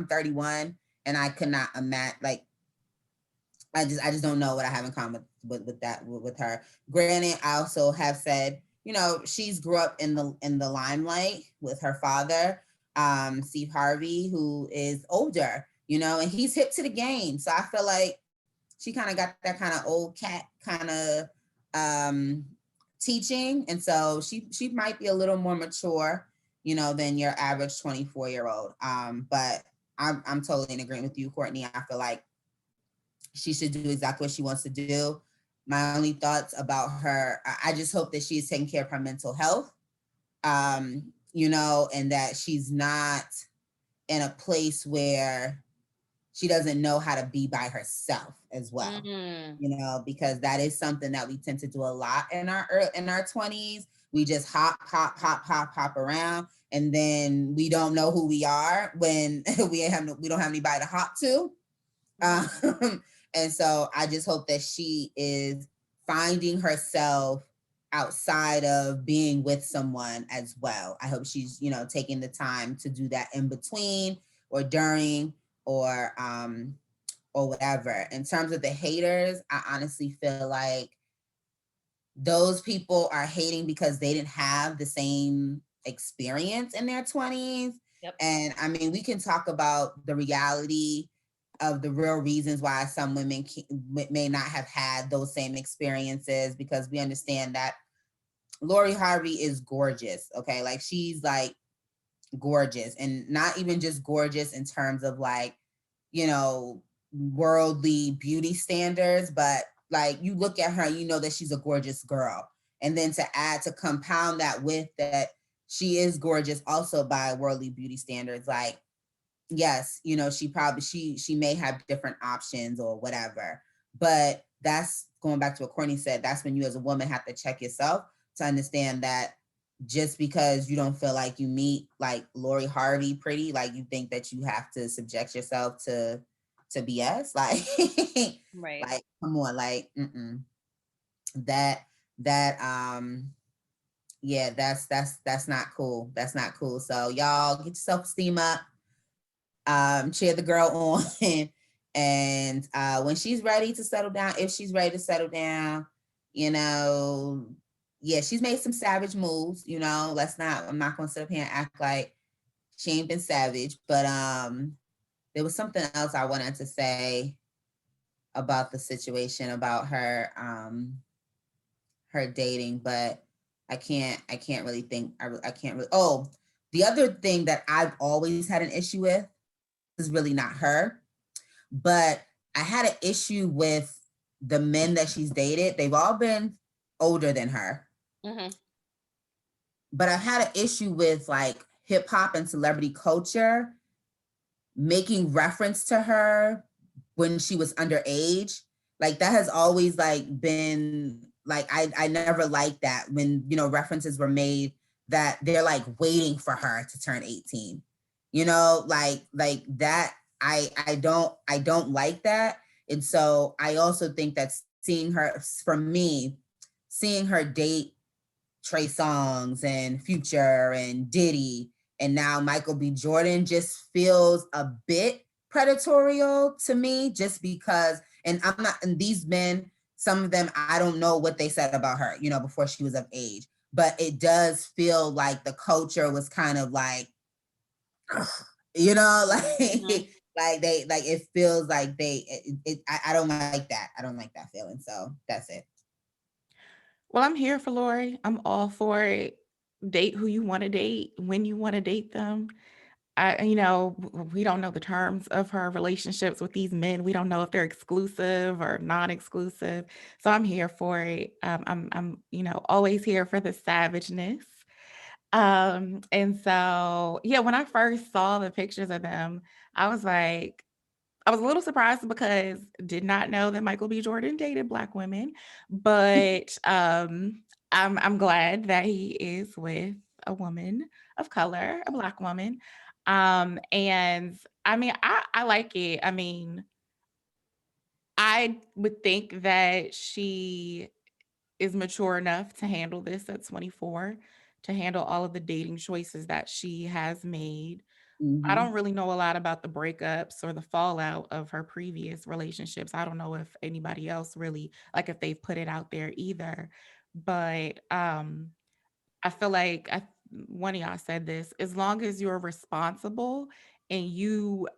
31 and I could not imagine, like, I just don't know what I have in common with her. Granted, I also have said, you know, she's grew up in the limelight with her father, Steve Harvey, who is older, you know, and he's hip to the game. So I feel like she kind of got that kind of old cat kind of teaching. And so she might be a little more mature, you know, than your average 24-year-old. But I'm totally in agreement with you, Courtney. I feel like she should do exactly what she wants to do. My only thoughts about her, I just hope that she's taking care of her mental health, you know, and that she's not in a place where she doesn't know how to be by herself as well, you know, because that is something that we tend to do a lot in our 20s. We just hop around, and then we don't know who we are when we don't have anybody to hop to. And so I just hope that she is finding herself outside of being with someone as well. I hope she's, you know, taking the time to do that in between or during or whatever. In terms of the haters, I honestly feel like those people are hating because they didn't have the same experience in their 20s. Yep. And I mean, we can talk about the reality of the real reasons why some women may not have had those same experiences, because we understand that Lori Harvey is gorgeous, okay? Like, she's like gorgeous, and not even just gorgeous in terms of like, you know, worldly beauty standards, but like you look at her, you know that she's a gorgeous girl. And then to compound that with that she is gorgeous also by worldly beauty standards, like, yes, you know, she may have different options or whatever, but that's going back to what Courtney said. That's when you as a woman have to check yourself to understand that just because you don't feel like you meet like Lori Harvey pretty, like you think that you have to subject yourself to BS. Like, Right. Like, come on, like, yeah, that's not cool. That's not cool. So y'all get your self-esteem up. Cheer the girl on. And when she's ready to settle down, if she's ready to settle down, you know, yeah, she's made some savage moves, you know. I'm not gonna sit up here and act like she ain't been savage, but there was something else I wanted to say about the situation, about her her dating, but I can't really think. I can't really. Oh, the other thing that I've always had an issue with is really not her, but I had an issue with the men that she's dated. They've all been older than her. But I've had an issue with like hip hop and celebrity culture, making reference to her when she was underage, like that has always like been like, I never liked that when, you know, references were made that they're like waiting for her to turn 18, you know, like that. I don't like that. And so I also think that seeing her, for me, seeing her date Trey Songz and Future and Diddy and now Michael B. Jordan just feels a bit predatorial to me, just because, and I'm not, and these men, some of them, I don't know what they said about her, you know, before she was of age, but it does feel like the culture was kind of like, you know, like, like they, like, it feels like they, I don't like that. I don't like that feeling. So that's it. Well, I'm here for Lori. I'm all for it. Date who you want to date, when you want to date them. You know, we don't know the terms of her relationships with these men. We don't know if they're exclusive or non-exclusive. So I'm here for it. I'm, you know, always here for the savageness. And so, yeah, when I first saw the pictures of them, I was like, I was a little surprised because did not know that Michael B. Jordan dated Black women, but I'm glad that he is with a woman of color, a Black woman. And I mean, I like it. I mean, I would think that she is mature enough to handle this at 24, to handle all of the dating choices that she has made. I don't really know a lot about the breakups or the fallout of her previous relationships. I don't know if anybody else really, like if they've put it out there either. But I feel like one of y'all said this, as long as you're responsible and you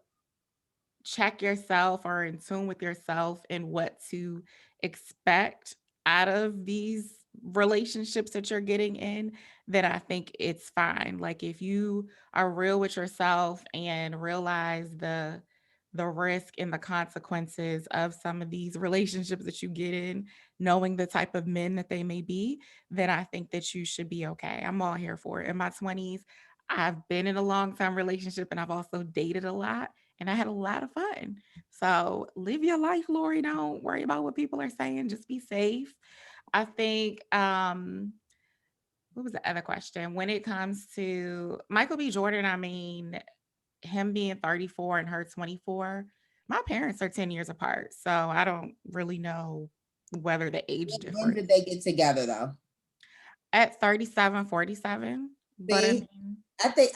check yourself or in tune with yourself and what to expect out of these relationships that you're getting in, then I think it's fine. Like if you are real with yourself and realize the risk and the consequences of some of these relationships that you get in, knowing the type of men that they may be, then I think that you should be okay. I'm all here for it. In my 20s, I've been in a long-term relationship and I've also dated a lot and I had a lot of fun. So live your life, Lori. Don't worry about what people are saying. Just be safe. I think what was the other question? When it comes to Michael B. Jordan, I mean, him being 34 and her 24, my parents are 10 years apart. So I don't really know whether the age When difference did they get together though? at 37, 47. But I See, mean,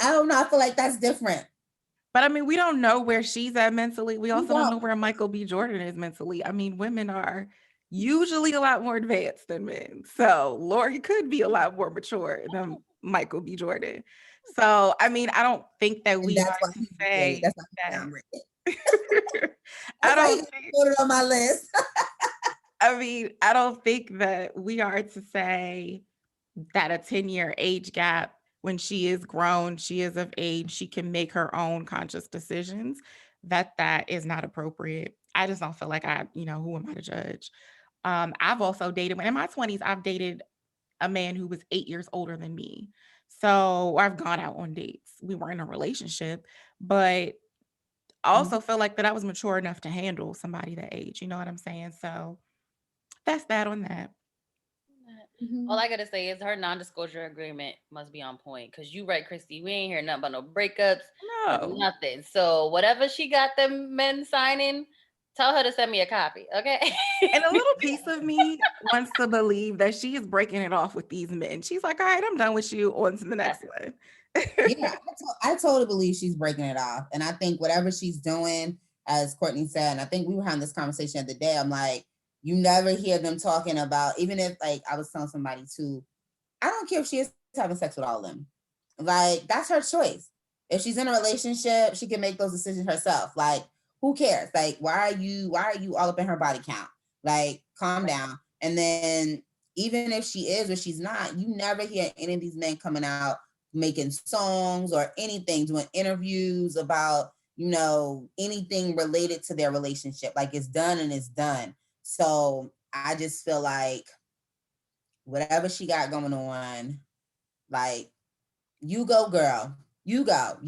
I don't know. I feel like that's different. But I mean, we don't know where she's at mentally. We We also don't don't. know where Michael B. Jordan is mentally. I mean, women are usually a lot more advanced than men. So Lori could be a lot more mature than Michael B. Jordan. So, I mean, I don't think that And we that's are why to he's great. say That's why that. I'm ready. I That's why don't he's think, put it on my list. I mean, I don't think that we are to say that a 10-year age gap, when she is grown, she is of age, she can make her own conscious decisions, that is not appropriate. I just don't feel like you know, who am I to judge? I've also dated, in my 20s, I've dated a man who was 8 years older than me. So I've gone out on dates. We weren't in a relationship, but I also feel like that I was mature enough to handle somebody that age. You know what I'm saying? So that's that on that. All I gotta say is her non-disclosure agreement must be on point. Cause you right, Christy. We ain't hear nothing about no breakups, No. nothing. So whatever she got them men signing, tell her to send me a copy, okay? And a little piece of me wants to believe that she is breaking it off with these men. She's like, all right, I'm done with you. On to the next one. Yeah, I totally believe she's breaking it off. And I think whatever she's doing, as Courtney said, and I think we were having this conversation the other day, I'm like, you never hear them talking about, even if like I was telling somebody too, I don't care if she is having sex with all of them. Like, that's her choice. If she's in a relationship, she can make those decisions herself. Like, who cares? Like, why are you all up in her body count? Like, calm down. And then even if she is or she's not, you never hear any of these men coming out making songs or anything, doing interviews about, you know, anything related to their relationship. Like, it's done and it's done. So I just feel like whatever she got going on, like, you go, girl. You go.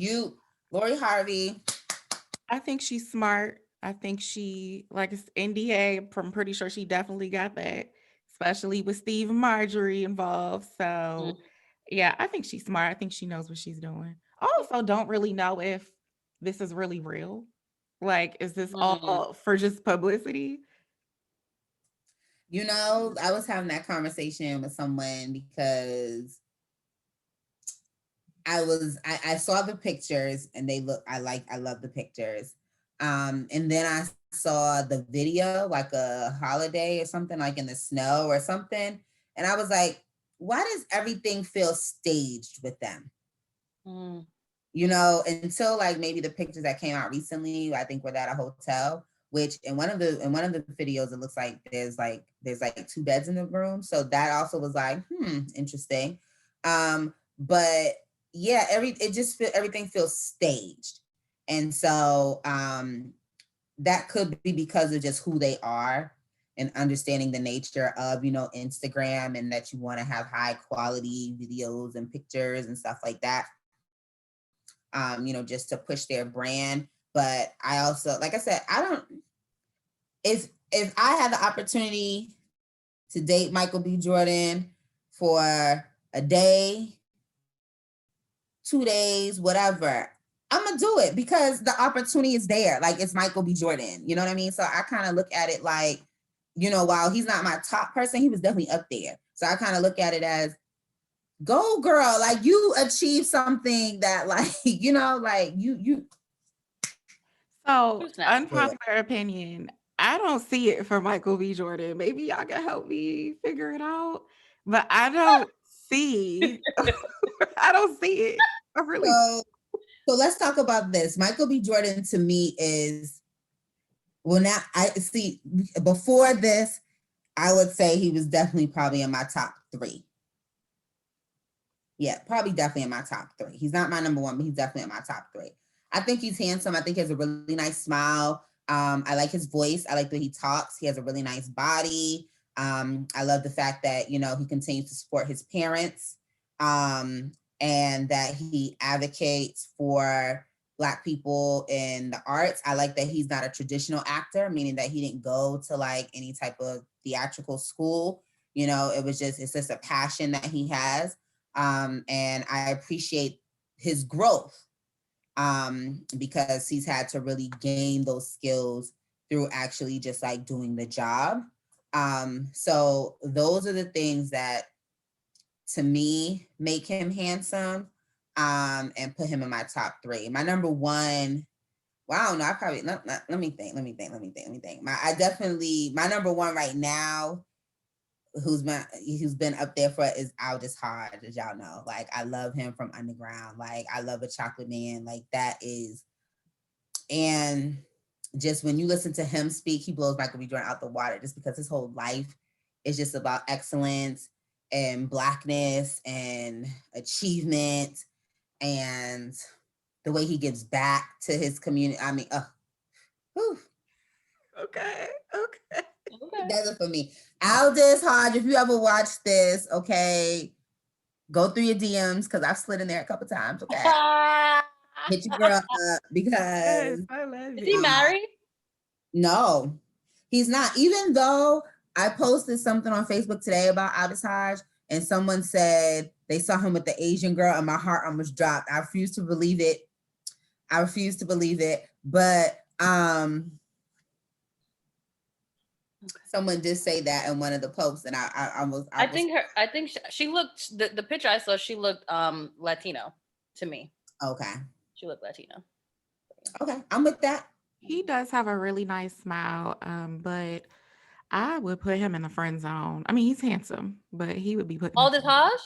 Lori Harvey. I think she's smart. I think she, like it's NDA, I'm pretty sure she definitely got that, especially with Steve and Marjorie involved. So yeah, I think she's smart. I think she knows what she's doing. I also don't really know if this is really real. Like, is this all for just publicity? You know, I was having that conversation with someone because I saw the pictures and they look, I love the pictures. And then I saw the video, like a holiday or something, like in the snow or something. And I was like, why does everything feel staged with them? You know, until like maybe the pictures that came out recently, I think were at a hotel, which in one of the videos, it looks like there's like 2 beds in the room. So that also was like, interesting. But yeah, everything feels staged. And so that could be because of just who they are and understanding the nature of, you know, Instagram, and that you want to have high quality videos and pictures and stuff like that. You know, just to push their brand. But I also, like I said, if I had the opportunity to date Michael B. Jordan for a day, 2 days, whatever, I'm gonna do it because the opportunity is there. Like, it's Michael B. Jordan, you know what I mean? So I kind of look at it like, you know, while he's not my top person, he was definitely up there. So I kind of look at it as, go girl, like you achieved something that, like, you know, like you. So, unpopular opinion, I don't see it for Michael B. Jordan. Maybe y'all can help me figure it out, but I don't see I don't see it. I really So let's talk about this. Michael B. Jordan to me is, well, now I see, before this, I would say he was definitely probably in my top 3. Yeah, probably definitely in my top 3. He's not my number 1, but he's definitely in my top 3. I think he's handsome. I think he has a really nice smile. I like his voice. I like the way he talks. He has a really nice body. I love the fact that, you know, he continues to support his parents, and that he advocates for Black people in the arts. I like that he's not a traditional actor, meaning that he didn't go to like any type of theatrical school. You know, it's just a passion that he has. And I appreciate his growth, because he's had to really gain those skills through actually just like doing the job. So those are the things that to me make him handsome, and put him in my top 3. My number 1, well, I don't know. I probably let me think. My number 1 right now, who's been up there for, is Aldous Hodge, as y'all know. Like, I love him from Underground. Like, I love A Chocolate Man. Like, that is, and just when you listen to him speak, he blows Michael B. Jordan out the water, just because his whole life is just about excellence and Blackness and achievement, and the way he gives back to his community. I mean, okay. He does it for me. Aldous Hodge, if you ever watch this, okay, go through your DMs, because I've slid in there a couple times, okay? Hit your girl up, because Yes, I love it. Is he married? No, he's not. Even though I posted something on Facebook today about Aldous Hodge, and someone said they saw him with the Asian girl, and my heart almost dropped. I refuse to believe it. But someone did say that in one of the posts, and I think she looked, the picture I saw, she looked Latino to me. Okay. She looked Latino. Okay, I'm with that. He does have a really nice smile, but I would put him in the friend zone. I mean, he's handsome, but he would be put. Aldous Hodge?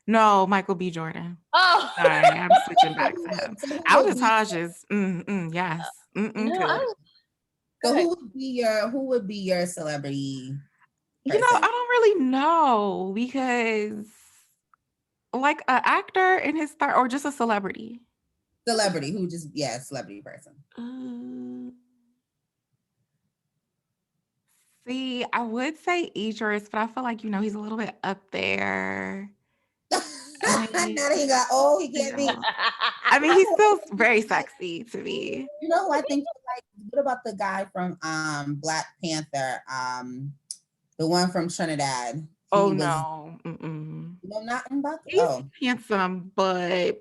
No, Michael B. Jordan. Oh, sorry, I'm switching back to him. Aldous Hodge is, yes. No, so who would be your celebrity person? You know, I don't really know, because like an actor in his start, or just a celebrity. Celebrity who just, celebrity person. See, I would say Idris, but I feel like, you know, he's a little bit up there. I Now that he got old, he can't be. I mean, he's still very sexy to me. You know who I think like? What about the guy from Black Panther? The one from Trinidad. Oh no. Mm-mm. No, not Mbaku. He's handsome, but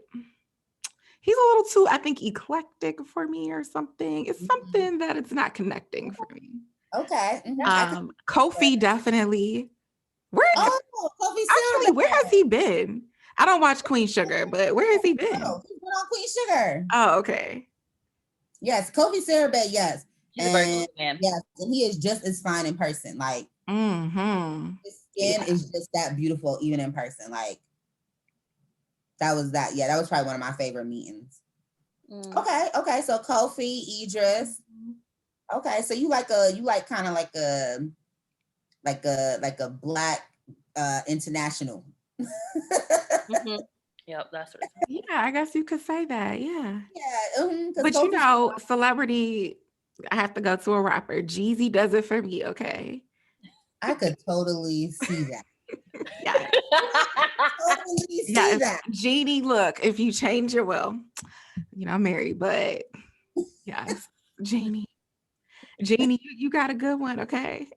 he's a little too, I think, eclectic for me or something. It's something that it's not connecting for me. Okay. Kofi definitely. Where has he been? I don't watch Queen Sugar, but where has he been? Oh, he's been on Queen Sugar. Oh, okay. Yes, Kofi Sarabet, yes. He's a very cool man. Yes, and he is just as fine in person. Like his skin is just that beautiful, even in person. Like that was probably one of my favorite meetings. Okay. So Kofi, Idris. Okay, so you like kind of like a Black international. Yep, that's what yeah, I guess you could say that. Yeah. But you know, celebrity, I have to go to a rapper. Jeezy does it for me, okay? I could totally see that. Yeah. Totally see that. Jeannie, look, if you change your will, you know, I'm married, but yes, Jeannie, you got a good one, okay?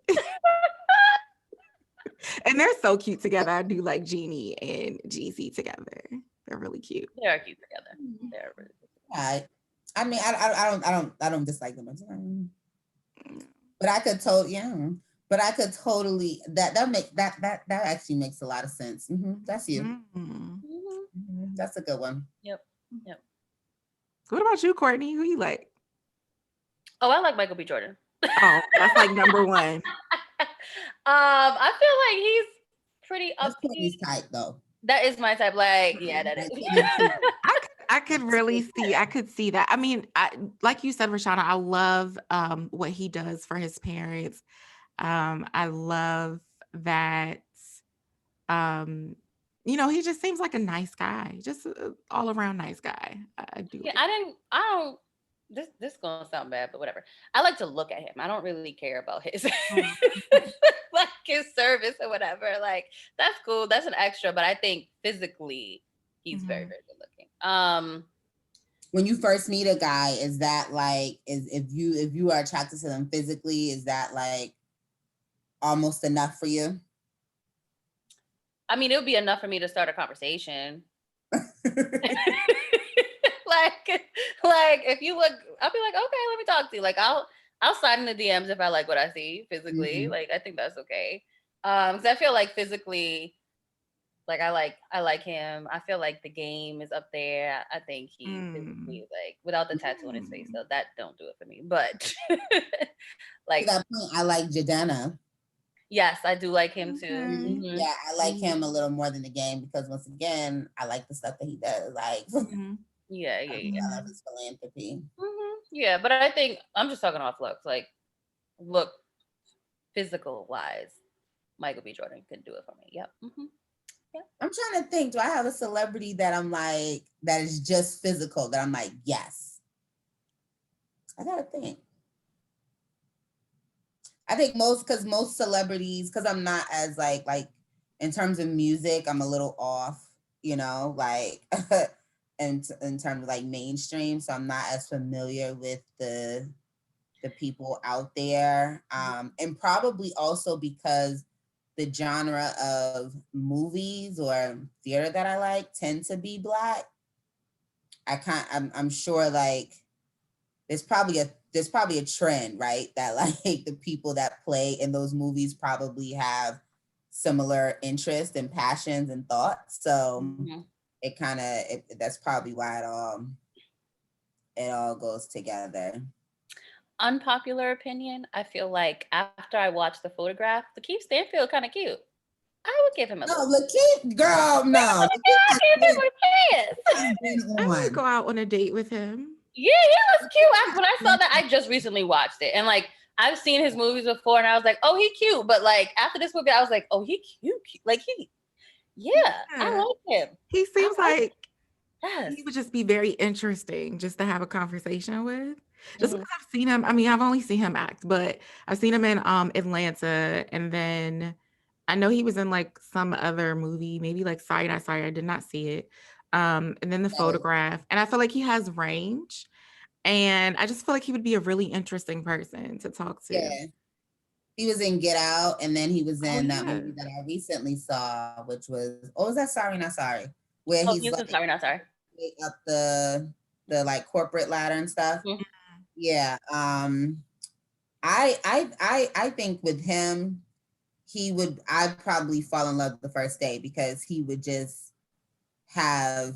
And they're so cute together. I do like Jeannie and Jeezy together. They're really cute. They are cute together. They're really cute. Right. I mean, I don't dislike them, but I could totally, that actually makes a lot of sense. That's you. That's a good one. Yep. What about you, Courtney? Who you like? Oh, I like Michael B. Jordan. Oh, that's like number one. I feel like he's pretty upbeat. He's type though. That is my type. Like, yeah, that is. I could really see. I could see that. I mean, like you said, Rashana, I love what he does for his parents. I love that. You know, he just seems like a nice guy, just all around nice guy. I do. Yeah, I don't. This is gonna sound bad, but whatever. I like to look at him. I don't really care about his like his service or whatever. Like that's cool. That's an extra, but I think physically he's very, very good looking. When you first meet a guy, is that like if you are attracted to them physically, is that like almost enough for you? I mean, it would be enough for me to start a conversation. like if you look, I'll be like, okay, let me talk to you. Like I'll slide in the DMs if I like what I see physically. Like I think that's okay. Because I feel like physically, like I like him. I feel like the game is up there. I think he physically, like without the tattoo on his face, though, that don't do it for me. But like to that point, I like Jadena. Yes, I do like him too. Yeah, I like him a little more than the game because once again, I like the stuff that he does. Like, yeah. I love his philanthropy. Yeah, but I think I'm just talking off looks. Like, look, physical wise, Michael B. Jordan can do it for me. Yep. Yeah. I'm trying to think. Do I have a celebrity that I'm like that is just physical? That I'm like, yes. I gotta think. I think most celebrities, because I'm not as like in terms of music, I'm a little off, you know, like in terms of like mainstream. So I'm not as familiar with the people out there. And probably also because the genre of movies or theater that I like tend to be Black. I'm sure like there's probably a trend, right? That like the people that play in those movies probably have similar interests and passions and thoughts. So it kind of, that's probably why it all goes together. Unpopular opinion, I feel like after I watched the photograph, Lakeith Stanfield kind of cute. I would give him a little. Lakeith, girl, no. I would go out on a date with him. Yeah, he was cute. When I saw that, I just recently watched it. And like, I've seen his movies before and I was like, oh, he cute. But like, after this movie, I was like, oh, he cute. Like I like him. He seems like he would just be very interesting just to have a conversation with. Just because I've seen him. I mean, I've only seen him act, but I've seen him in Atlanta and then I know he was in like some other movie, maybe like Sorry Not Sorry. I did not see it. And then The Photograph. And I feel like he has range. And I just feel like he would be a really interesting person to talk to. Yeah. He was in Get Out, and then he was in that yeah. movie that I recently saw, which was that Sorry Not Sorry? Where Oh, he's like Sorry Not Sorry. up the like corporate ladder and stuff. Mhm. Yeah. I think with him, I'd probably fall in love the first day, because he would just have,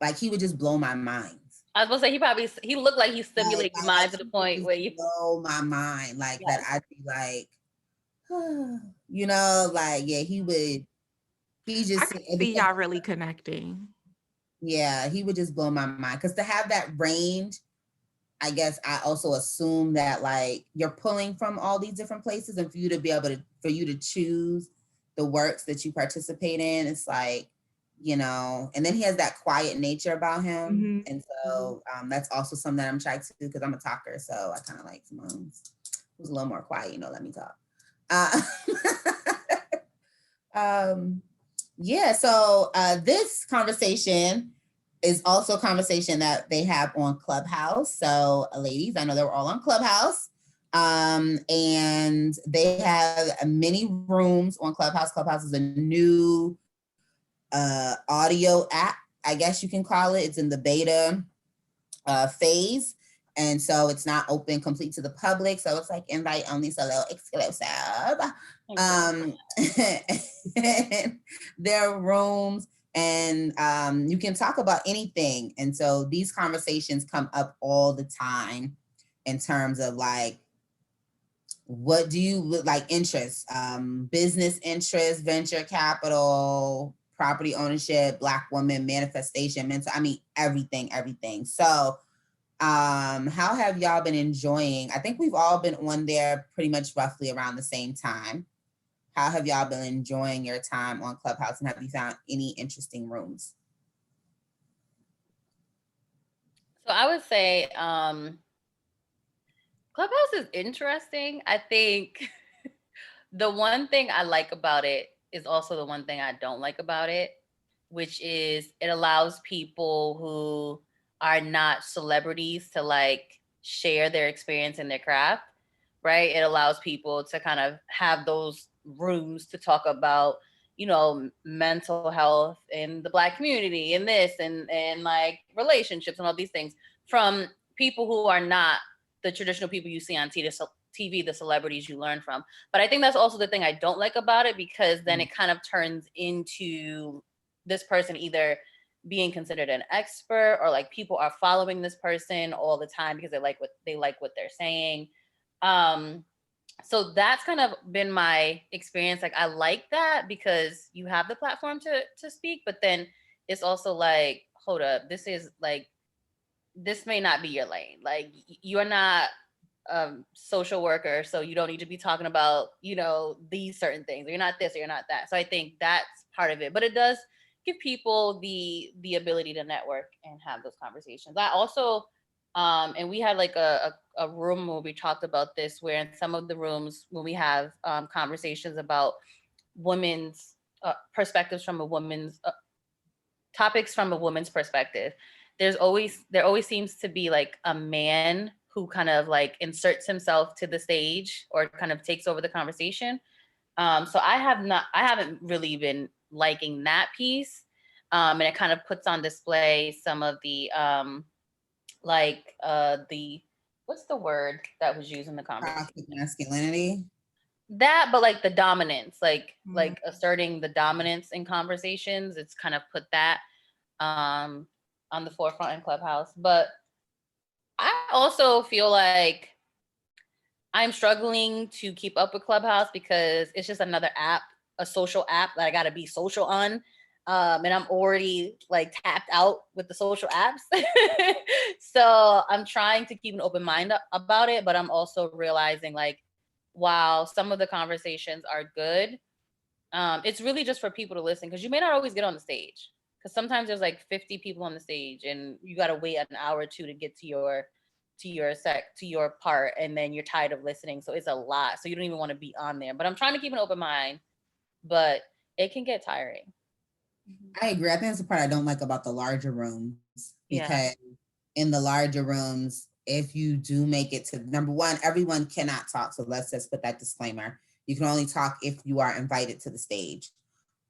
like, he would just blow my mind. I was gonna say he looked like he stimulates your mind to the point where you blow my mind, like yes. that. I'd be like, you know, like, yeah, he just I could see y'all really connecting. Yeah, he would just blow my mind, because to have that range, I guess I also assume that, like, you're pulling from all these different places, and for you to choose the works that you participate in, it's like, you know, and then he has that quiet nature about him. Mm-hmm. And so that's also something that I'm trying to do, because I'm a talker. So I kind of like someone who's a little more quiet, you know, let me talk. Yeah, so this conversation is also a conversation that they have on Clubhouse. So ladies, I know they were all on Clubhouse. And they have many rooms on Clubhouse. Clubhouse is a new audio app, I guess you can call it. It's in the beta phase. And so it's not open complete to the public. So it's like invite only, so a little exclusive. There are rooms, and you can talk about anything. And so these conversations come up all the time in terms of, like, what do you like, interests, business interests, venture capital, property ownership, Black woman, manifestation, mental, I mean, everything. So how have y'all been enjoying? I think we've all been on there pretty much roughly around the same time. How have y'all been enjoying your time on Clubhouse, and have you found any interesting rooms? So I would say Clubhouse is interesting. I think the one thing I like about it is also the one thing I don't like about it, which is it allows people who are not celebrities to, like, share their experience in their craft, right? It allows people to kind of have those rooms to talk about, you know, mental health in the Black community and this and like relationships and all these things from people who are not the traditional people you see on TV, the celebrities you learn from. But I think that's also the thing I don't like about it, because then it kind of turns into this person either being considered an expert, or like people are following this person all the time because they like what they're saying. So that's kind of been my experience. Like, I like that because you have the platform to speak, but then it's also like, hold up, this may not be your lane. Like, you're not social worker, so you don't need to be talking about, you know, these certain things. You're not this, or you're not that. So I think that's part of it, but it does give people the ability to network and have those conversations. I also and we had like a room where we talked about this, where in some of the rooms when we have conversations about women's perspectives from a woman's topics from a woman's perspective, there always seems to be like a man who kind of like inserts himself to the stage or kind of takes over the conversation. So I haven't really been liking that piece. And it kind of puts on display some of the what's the word that was used in the conversation? Toxic masculinity. That, but like the dominance, like asserting the dominance in conversations. It's kind of put that on the forefront in Clubhouse. But I also feel like I'm struggling to keep up with Clubhouse because it's just another app, a social app that I got to be social on. And I'm already like tapped out with the social apps. So I'm trying to keep an open mind about it, but I'm also realizing, like, while some of the conversations are good, it's really just for people to listen, because you may not always get on the stage, because sometimes there's like 50 people on the stage and you got to wait an hour or two to get to your to your part, and then you're tired of listening. So it's a lot. So you don't even want to be on there. But I'm trying to keep an open mind, but it can get tiring. I agree. I think that's the part I don't like about the larger rooms, because in the larger rooms, if you do make it to number one, everyone cannot talk. So let's just put that disclaimer. You can only talk if you are invited to the stage.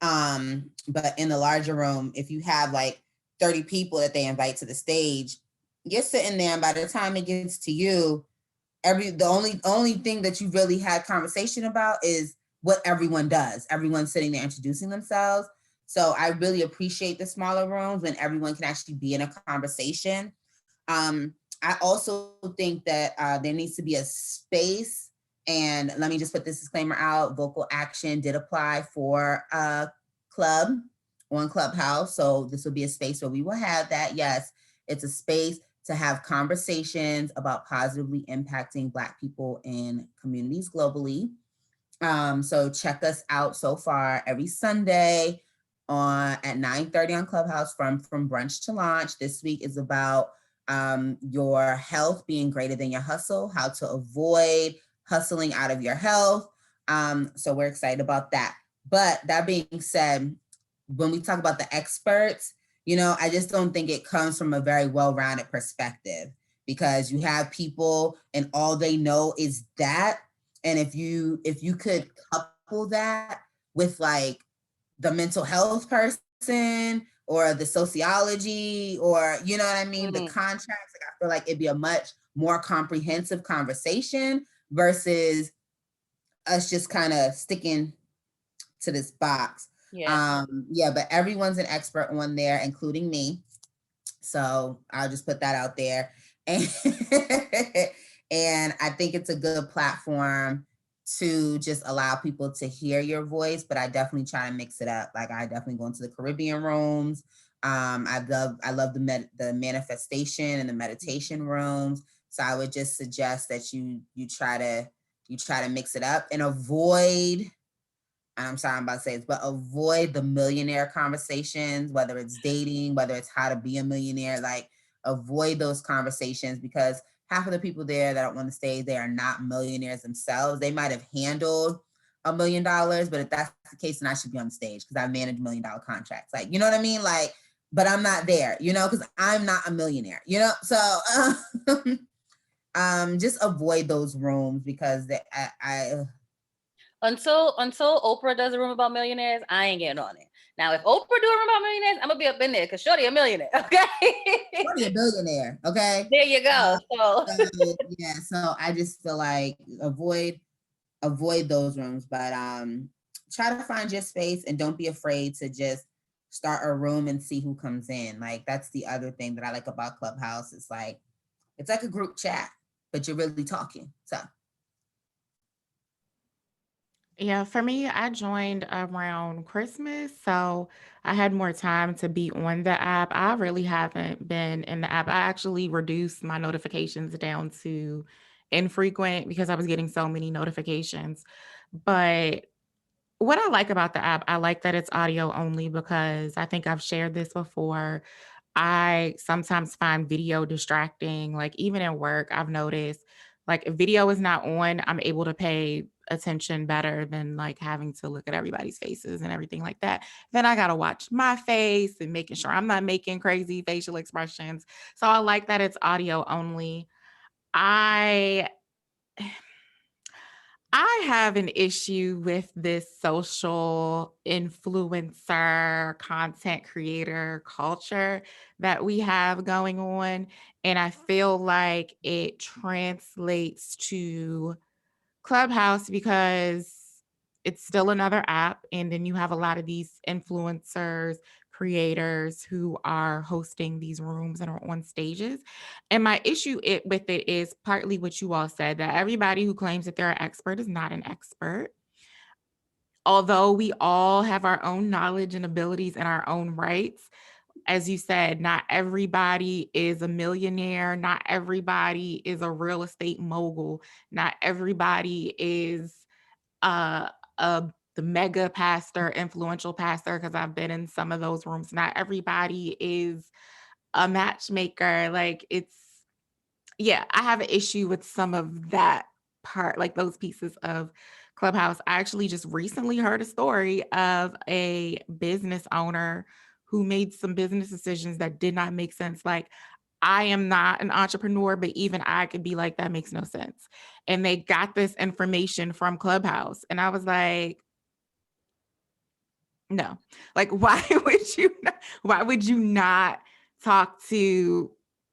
But in the larger room, if you have like 30 people that they invite to the stage, you're sitting there, and by the time it gets to you, the only thing that you really had conversation about is what everyone does. Everyone's sitting there introducing themselves. So I really appreciate the smaller rooms when everyone can actually be in a conversation. I also think that there needs to be a space, and let me just put this disclaimer out. Vocal action did apply for a club on Clubhouse. So this will be a space where we will have that. Yes, it's a space to have conversations about positively impacting Black people in communities globally. So check us out so far every Sunday at 9:30 on Clubhouse from brunch to launch. This week is about your health being greater than your hustle, how to avoid hustling out of your health. So we're excited about that. But that being said, when we talk about the experts, I just don't think it comes from a very well-rounded perspective, because you have people and all they know is that. And if you could couple that with like the mental health person or the sociology, or the contracts, like, I feel like it'd be a much more comprehensive conversation versus us just kind of sticking to this box. But everyone's an expert on there, including me. So I'll just put that out there. And, and I think it's a good platform to just allow people to hear your voice, but I definitely try to mix it up. Like, I definitely go into the Caribbean rooms. I love the manifestation and the meditation rooms. So I would just suggest that you try to mix it up and avoid, I'm sorry I'm about to say this, but avoid the millionaire conversations, whether it's dating, whether it's how to be a millionaire. Like, avoid those conversations, because half of the people there that want to stay, they are not millionaires themselves. They might have handled $1 million, but if that's the case, then I should be on stage, because I manage $1 million contracts. Like, you know what I mean? Like, but I'm not there, because I'm not a millionaire, So just avoid those rooms, because until Oprah does a room about millionaires, I ain't getting on it. Now, if Oprah do a room about millionaires, I'm gonna be up in there, because Shorty a millionaire, okay? Shorty a billionaire, okay? There you go. So I just feel like avoid those rooms, but try to find your space, and don't be afraid to just start a room and see who comes in. Like, that's the other thing that I like about Clubhouse. It's like a group chat, but you're really talking. So Yeah, for me, I joined around Christmas, so I had more time to be on the app. I really haven't been in the app. I actually reduced my notifications down to infrequent because I was getting so many notifications. But what I like about the app, I like that it's audio only, because I think I've shared this before. I sometimes find video distracting. Like, even at work, I've noticed, like, if video is not on, I'm able to pay attention better than like having to look at everybody's faces and everything like that. Then I got to watch my face and making sure I'm not making crazy facial expressions. So I like that it's audio only. I I have an issue with this social influencer, content creator culture that we have going on. And I feel like it translates to Clubhouse, because it's still another app. And then you have a lot of these influencers, creators who are hosting these rooms and are on stages. And my issue with it is partly what you all said, that everybody who claims that they're an expert is not an expert. Although we all have our own knowledge and abilities and our own rights, as you said, not everybody is a millionaire. Not everybody is a real estate mogul. Not everybody is uh, the mega pastor, influential pastor, because I've been in some of those rooms. Not everybody is a matchmaker. Like, yeah, I have an issue with some of that part, like those pieces of Clubhouse. I actually just recently heard a story of a business owner who made some business decisions that did not make sense. Like, I am not an entrepreneur, but even I could be like, that makes no sense. And they got this information from Clubhouse. And I was like, no, like, why would you not talk to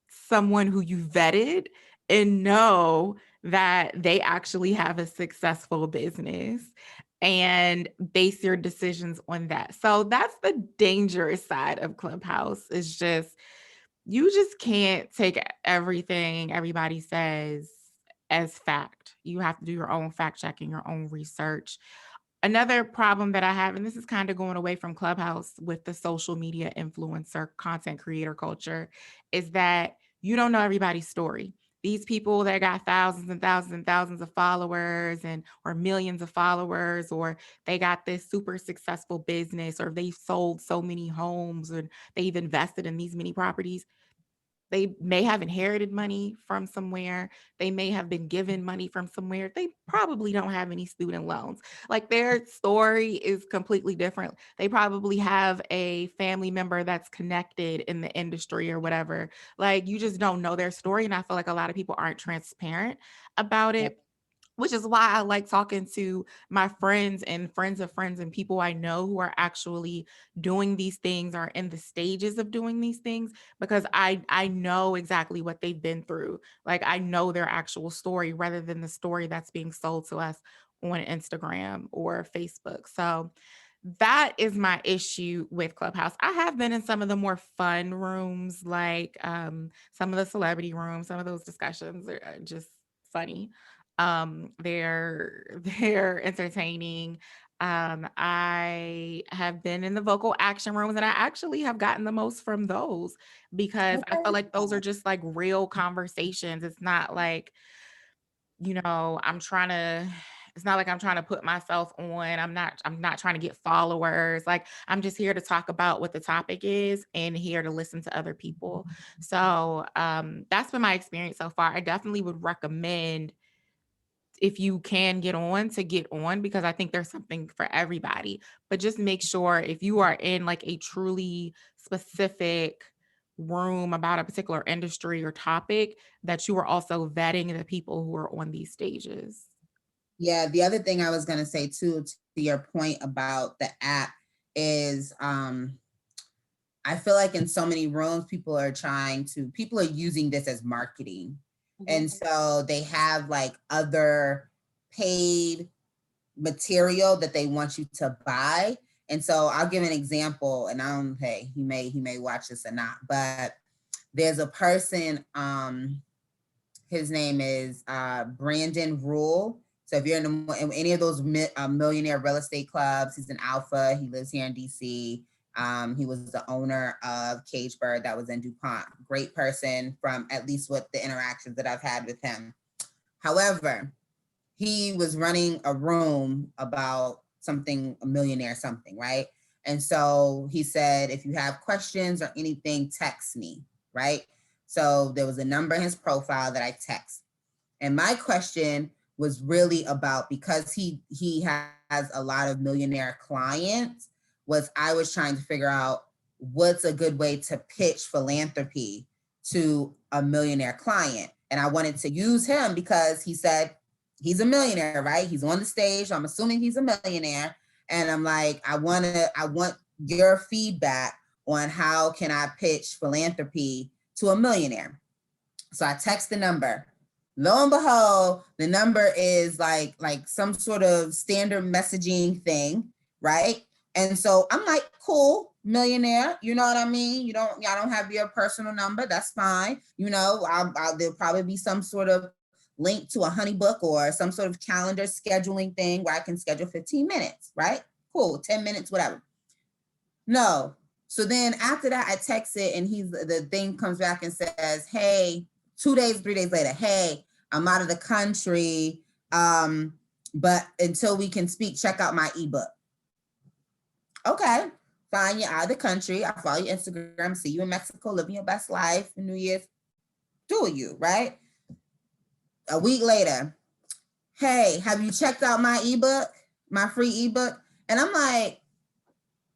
someone who you vetted and know that they actually have a successful business and base your decisions on that? So that's the dangerous side of Clubhouse, is just, you just can't take everything everybody says as fact. You have to do your own fact checking, your own research. Another problem that I have, and this is kind of going away from Clubhouse with the social media influencer content creator culture, is that you don't know everybody's story. These people that got thousands and thousands and thousands of followers and or millions of followers, or they got this super successful business, or they've sold so many homes, and they've invested in these many properties. They may have inherited money from somewhere. They may have been given money from somewhere. They probably don't have any student loans. Like, their story is completely different. They probably have a family member that's connected in the industry or whatever. Like, you just don't know their story. And I feel like a lot of people aren't transparent about it, which is why I like talking to my friends and friends of friends and people I know who are actually doing these things or in the stages of doing these things, because I know exactly what they've been through. Like, I know their actual story rather than the story that's being sold to us on Instagram or Facebook. So that is my issue with Clubhouse. I have been in some of the more fun rooms, like some of the celebrity rooms. Some of those discussions are just funny. They're entertaining. I have been in the vocal action rooms, and I actually have gotten the most from those, because I feel like those are just like real conversations. It's not like, it's not like I'm trying to put myself on. I'm not trying to get followers. Like, I'm just here to talk about what the topic is and here to listen to other people. So that's been my experience so far. I definitely would recommend, if you can get on, to get on, because I think there's something for everybody. But just make sure, if you are in like a truly specific room about a particular industry or topic, that you are also vetting the people who are on these stages. Yeah, the other thing I was going to say too, to your point about the app, is I feel like in so many rooms, people are using this as marketing. And so they have like other paid material that they want you to buy. And so I'll give an example, and hey, he may watch this or not, but there's a person, his name is Brandon Rule. So if you're in any of those millionaire real estate clubs, he's an alpha. He lives here in DC. He was the owner of Cage Bird that was in DuPont. Great person, from at least what the interactions that I've had with him. However, he was running a room about something, a millionaire something, right? And so he said, if you have questions or anything, text me, right? So there was a number in his profile that I text. And my question was really about, because he has a lot of millionaire clients, I was trying to figure out what's a good way to pitch philanthropy to a millionaire client. And I wanted to use him because he said he's a millionaire, right? He's on the stage. I'm assuming he's a millionaire. And I'm like, I want your feedback on how can I pitch philanthropy to a millionaire. So I text the number. Lo and behold, the number is like some sort of standard messaging thing, right? And so I'm like, cool, millionaire, you know what I mean? Y'all don't have your personal number, that's fine. There'll probably be some sort of link to a honey book or some sort of calendar scheduling thing where I can schedule 15 minutes, right? Cool, 10 minutes, whatever. No. So then after that, I text it, and the thing comes back and says, hey, 3 days later, hey, I'm out of the country, but until we can speak, check out my ebook. Okay, fine, you're out of the country. I follow your Instagram, see you in Mexico, living your best life, New Year's, do you, right? A week later, hey, have you checked out my ebook, my free ebook? And I'm like,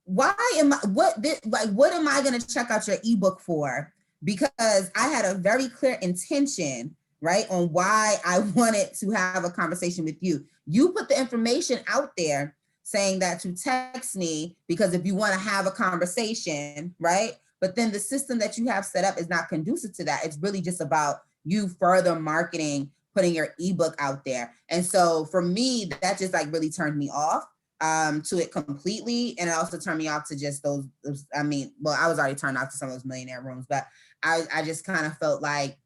why am I, what am I going to check out your ebook for? Because I had a very clear intention, right, on why I wanted to have a conversation with you. You put the information out there saying that to text me because if you want to have a conversation, right? But then the system that you have set up is not conducive to that. It's really just about you further marketing, putting your ebook out there. And so for me, that just like really turned me off to it completely. And it also turned me off to just those, I mean, well, I was already turned off to some of those millionaire rooms, but I just kind of felt like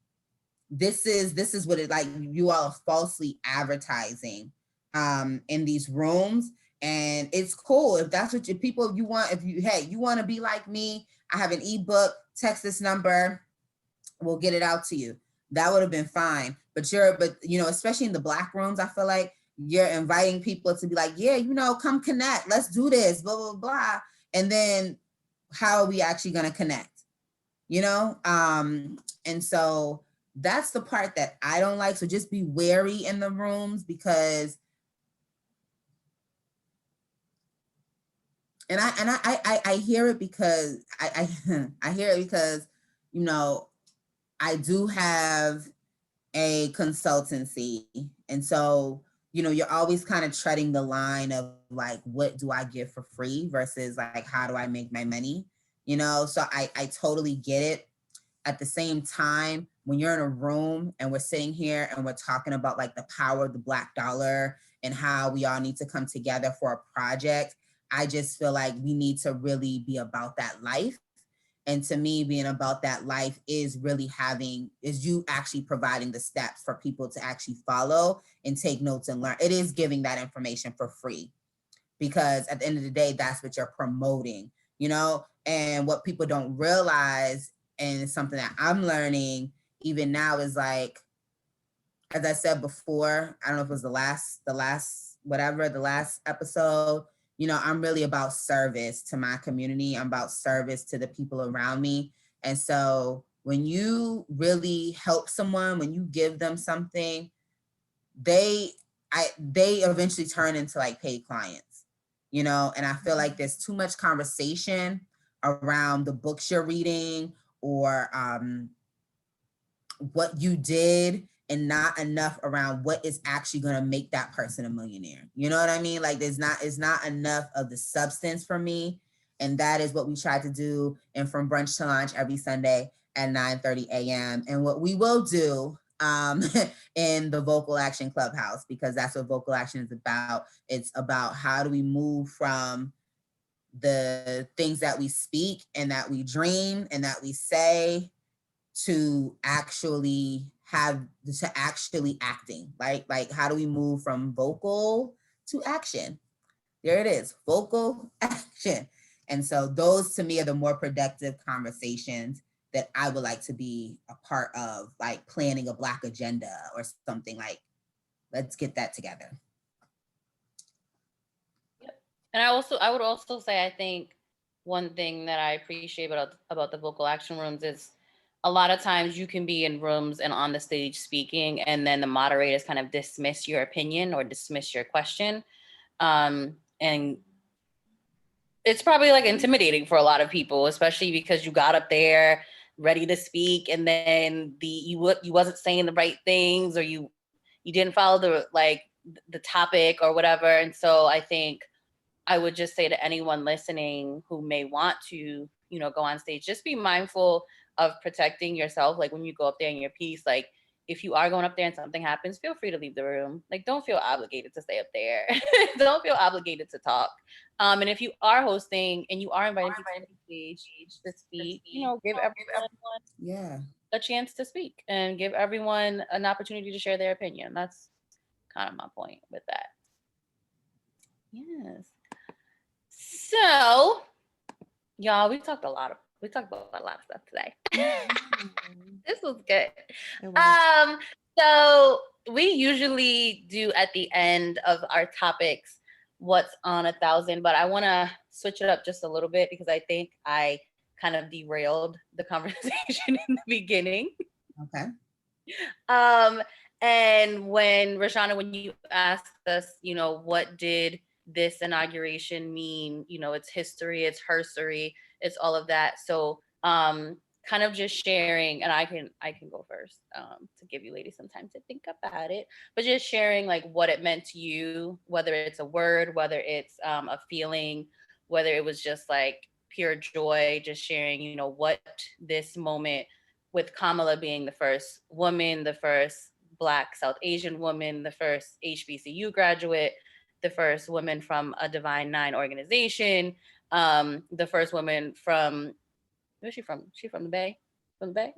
this is what it, like you all are falsely advertising in these rooms. And it's cool if that's what people, you want, if you, hey, you want to be like me, I have an ebook, text this number, we'll get it out to you. That would have been fine. But you know, especially in the Black rooms, I feel like you're inviting people to be like, yeah, you know, come connect, let's do this, blah, blah, blah. And then how are we actually going to connect? You know? And so that's the part that I don't like. So just be wary in the rooms because, and I hear it because I hear it because, you know, I do have a consultancy. And so, you know, you're always kind of treading the line of like, what do I give for free versus like, how do I make my money? You know, so I totally get it. At the same time, when you're in a room and we're sitting here and we're talking about like the power of the Black dollar and how we all need to come together for a project, I just feel like we need to really be about that life. And to me, being about that life is really is you actually providing the steps for people to actually follow and take notes and learn. It is giving that information for free because at the end of the day, that's what you're promoting, you know? And what people don't realize, and it's something that I'm learning even now, is like, as I said before, I don't know if it was the last episode, you know, I'm really about service to my community. I'm about service to the people around me. And so when you really help someone, when you give them something, they eventually turn into like paid clients, you know? And I feel like there's too much conversation around the books you're reading or what you did, and not enough around what is actually going to make that person a millionaire. You know what I mean? Like it's not enough of the substance for me. And that is what we try to do in From Brunch to Lunch every Sunday at 9:30 a.m. And what we will do in the Vocal Action Clubhouse, because that's what Vocal Action is about. It's about how do we move from the things that we speak and that we dream and that we say to actually acting. Like how do we move from vocal to action? There it is, vocal action. And so those to me are the more productive conversations that I would like to be a part of, like planning a Black agenda or something. Like, let's get that together. Yep. And I would also say, I think one thing that I appreciate about the vocal action rooms is a lot of times you can be in rooms and on the stage speaking, and then the moderators kind of dismiss your opinion or dismiss your question. And it's probably like intimidating for a lot of people, especially because you got up there ready to speak, and then you wasn't saying the right things, or you didn't follow the topic or whatever. And so I think I would just say to anyone listening who may want to, you know, go on stage, just be mindful of protecting yourself. Like when you go up there in your piece, like if you are going up there and something happens, feel free to leave the room. Like, don't feel obligated to stay up there. Don't feel obligated to talk. And if you are hosting and you are inviting people to the stage to speak, you know, give everyone a chance to speak and give everyone an opportunity to share their opinion. That's kind of my point with that. Yes. So, y'all, we talked about a lot of stuff today. This was good. So we usually do at the end of our topics what's on 1,000, but I want to switch it up just a little bit because I think I kind of derailed the conversation in the beginning. Okay. And when Rashana, when you asked us, you know, what did this inauguration mean? You know, it's history, it's herstory, it's all of that. So kind of just sharing, and I can go first to give you ladies some time to think about it, but just sharing like what it meant to you, whether it's a word, whether it's a feeling, whether it was just like pure joy, just sharing, you know, what this moment with Kamala being the first woman, the first Black South Asian woman, the first HBCU graduate, the first woman from a Divine Nine organization, the first woman from, where's she from? She from the Bay? From the Bay?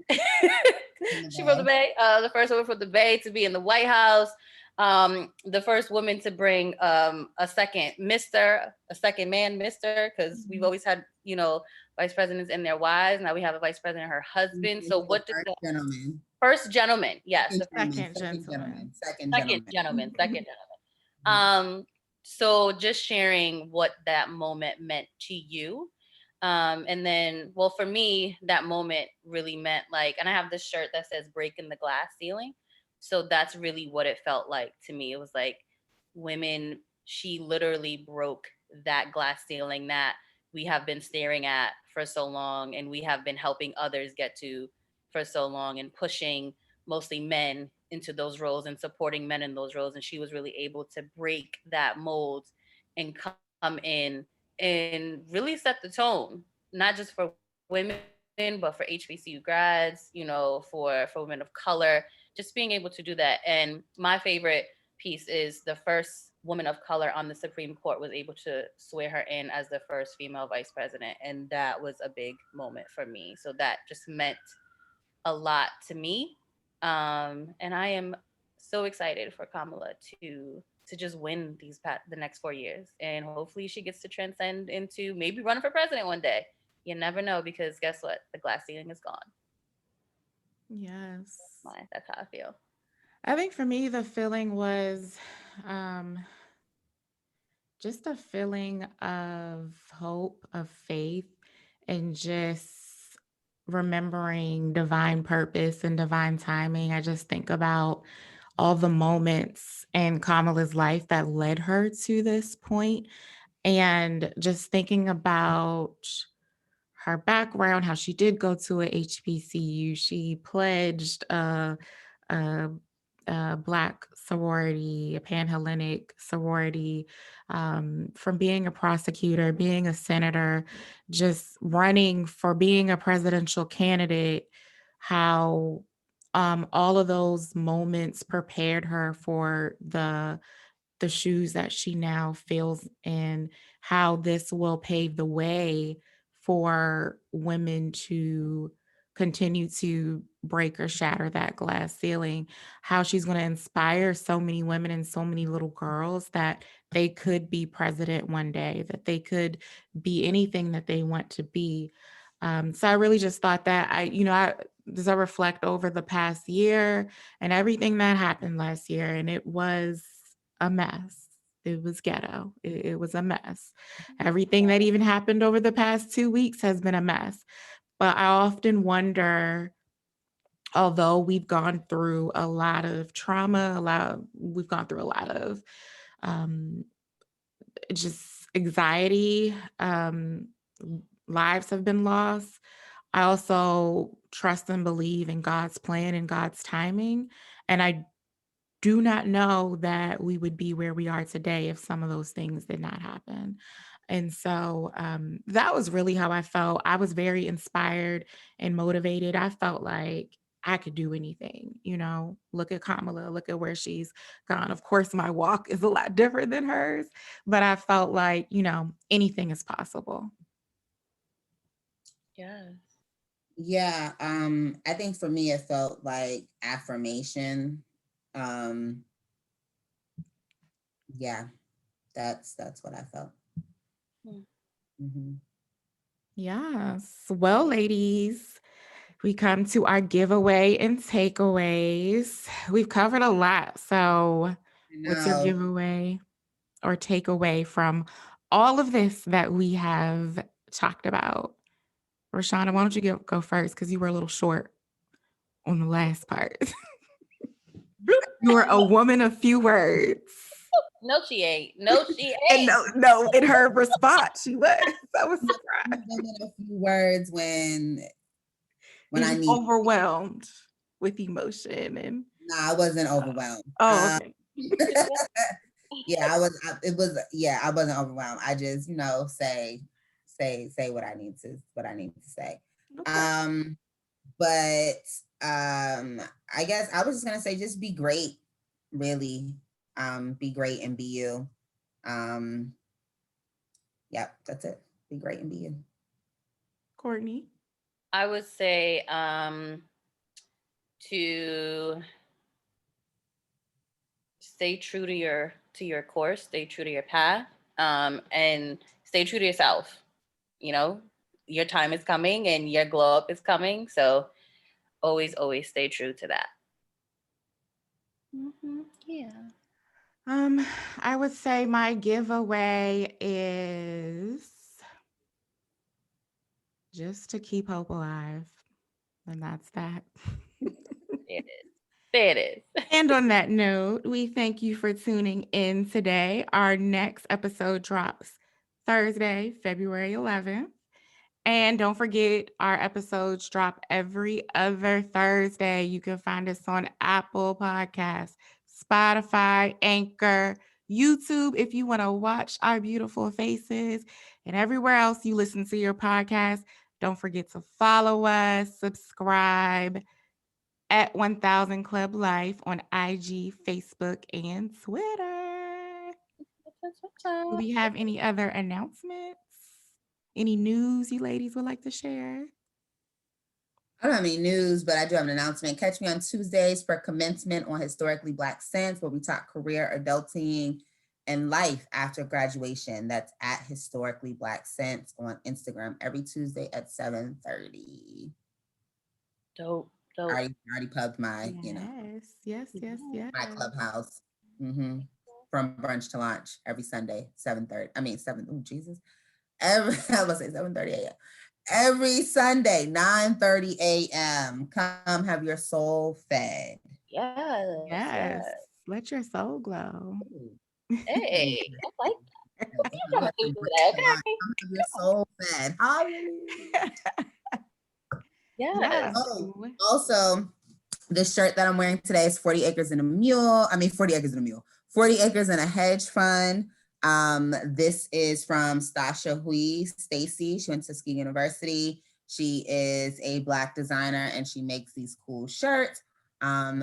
She from the Bay. The first woman from the Bay to be in the White House. The first woman to bring a second man, Mr., because we've always had, you know, vice presidents and their wives. Now we have a vice president and her husband. So what did the gentleman? first gentleman? Yes, the Second gentleman. second gentleman. So just sharing what that moment meant to you. And then, well, for me, that moment really meant like, and I have this shirt that says breaking the glass ceiling. So that's really what it felt like to me. It was like women, she literally broke that glass ceiling that we have been staring at for so long, and we have been helping others get to for so long, and pushing mostly men into those roles and supporting men in those roles. And she was really able to break that mold and come in and really set the tone, not just for women, but for HBCU grads, you know, for women of color, just being able to do that. And my favorite piece is the first woman of color on the Supreme Court was able to swear her in as the first female vice president. And that was a big moment for me. So that just meant a lot to me. And I am so excited for Kamala to just win the next 4 years, and hopefully she gets to transcend into maybe running for president one day. You never know, because guess what? The glass ceiling is gone. Yes. That's how I feel. I think for me, the feeling was just a feeling of hope, of faith, and just remembering divine purpose and divine timing. I just think about all the moments in Kamala's life that led her to this point, and just thinking about her background, how she did go to a HBCU. She pledged a, a Black sorority, a Pan-Hellenic sorority, from being a prosecutor, being a senator, just running for being a presidential candidate, how all of those moments prepared her for the shoes that she now fills in, how this will pave the way for women to continue to break or shatter that glass ceiling, how she's going to inspire so many women and so many little girls that they could be president one day, that they could be anything that they want to be. So I really just thought that as I reflect over the past year and everything that happened last year, and it was a mess. It was ghetto. It was a mess. Everything that even happened over the past 2 weeks has been a mess. But I often wonder, although we've gone through a lot of trauma, we've gone through a lot of just anxiety, lives have been lost. I also trust and believe in God's plan and God's timing. And I do not know that we would be where we are today if some of those things did not happen. And so that was really how I felt. I was very inspired and motivated. I felt like I could do anything, look at Kamala, look at where she's gone. Of course, my walk is a lot different than hers, but I felt like, anything is possible. Yes. Yeah. I think for me, it felt like affirmation. Yeah, that's what I felt. Mm-hmm. Yes. Well, ladies, we come to our giveaway and takeaways. We've covered a lot. So, what's your giveaway or takeaway from all of this that we have talked about? Rashana, why don't you go first, because you were a little short on the last part. You are a woman of few words. No, she ain't. No, she And ain't. no, in her response, she was. I was surprised. A few words when I need. Overwhelmed with emotion and. No, I wasn't overwhelmed. Okay. Yeah, I wasn't overwhelmed. I just, say what I need to say. Okay. I guess I was just gonna say, just be great, really. Be great and be you. Yep, that's it. Be great and be you. Courtney? I would say to stay true to your course, stay true to your path, and stay true to yourself. Your time is coming and your glow up is coming. So always stay true to that. Yeah. I would say my giveaway is just to keep hope alive. And that's that. It is. There it is. And on that note, we thank you for tuning in today. Our next episode drops Thursday, February 11th. And don't forget, our episodes drop every other Thursday. You can find us on Apple Podcasts, Spotify, Anchor, YouTube if you want to watch our beautiful faces, and everywhere else you listen to your podcast. Don't forget to follow us, subscribe at 1000 Club Life on IG, Facebook, and Twitter. Do we have any other announcements? Any news you ladies would like to share? I don't have any news, but I do have an announcement. Catch me on Tuesdays for commencement on Historically Black Sense, where we talk career, adulting, and life after graduation. That's at Historically Black Sense on Instagram every Tuesday at 7:30. Dope. I already pubbed my, Yes. my Clubhouse. From brunch to launch every Sunday, 7:30. I mean, 7. Oh, Jesus. I was gonna say 7:30 a.m. Every Sunday, 9:30 a.m. Come have your soul fed. Yes. Let your soul glow. Hey, I like that. Okay. Come have your soul fed. Yes. Oh, also, the shirt that I'm wearing today is 40 acres and a mule. 40 acres and a mule. 40 acres and a hedge fund. This is from Stasha Hui Stacy. She went to Tuskegee University. She is a Black designer and she makes these cool shirts.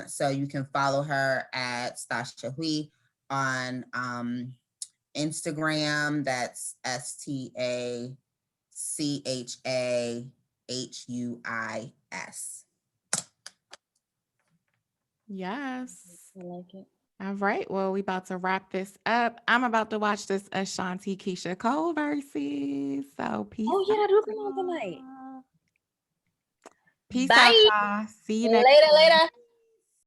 So you can follow her at Stasha Hui on Instagram. That's STACHAHUIS. Yes. I like it. All right. Well, we about to wrap this up. I'm about to watch this Ashanti Keisha Cole versus. So peace. Oh yeah, do come out tonight. Peace Bye. out, y'all. See you next Later.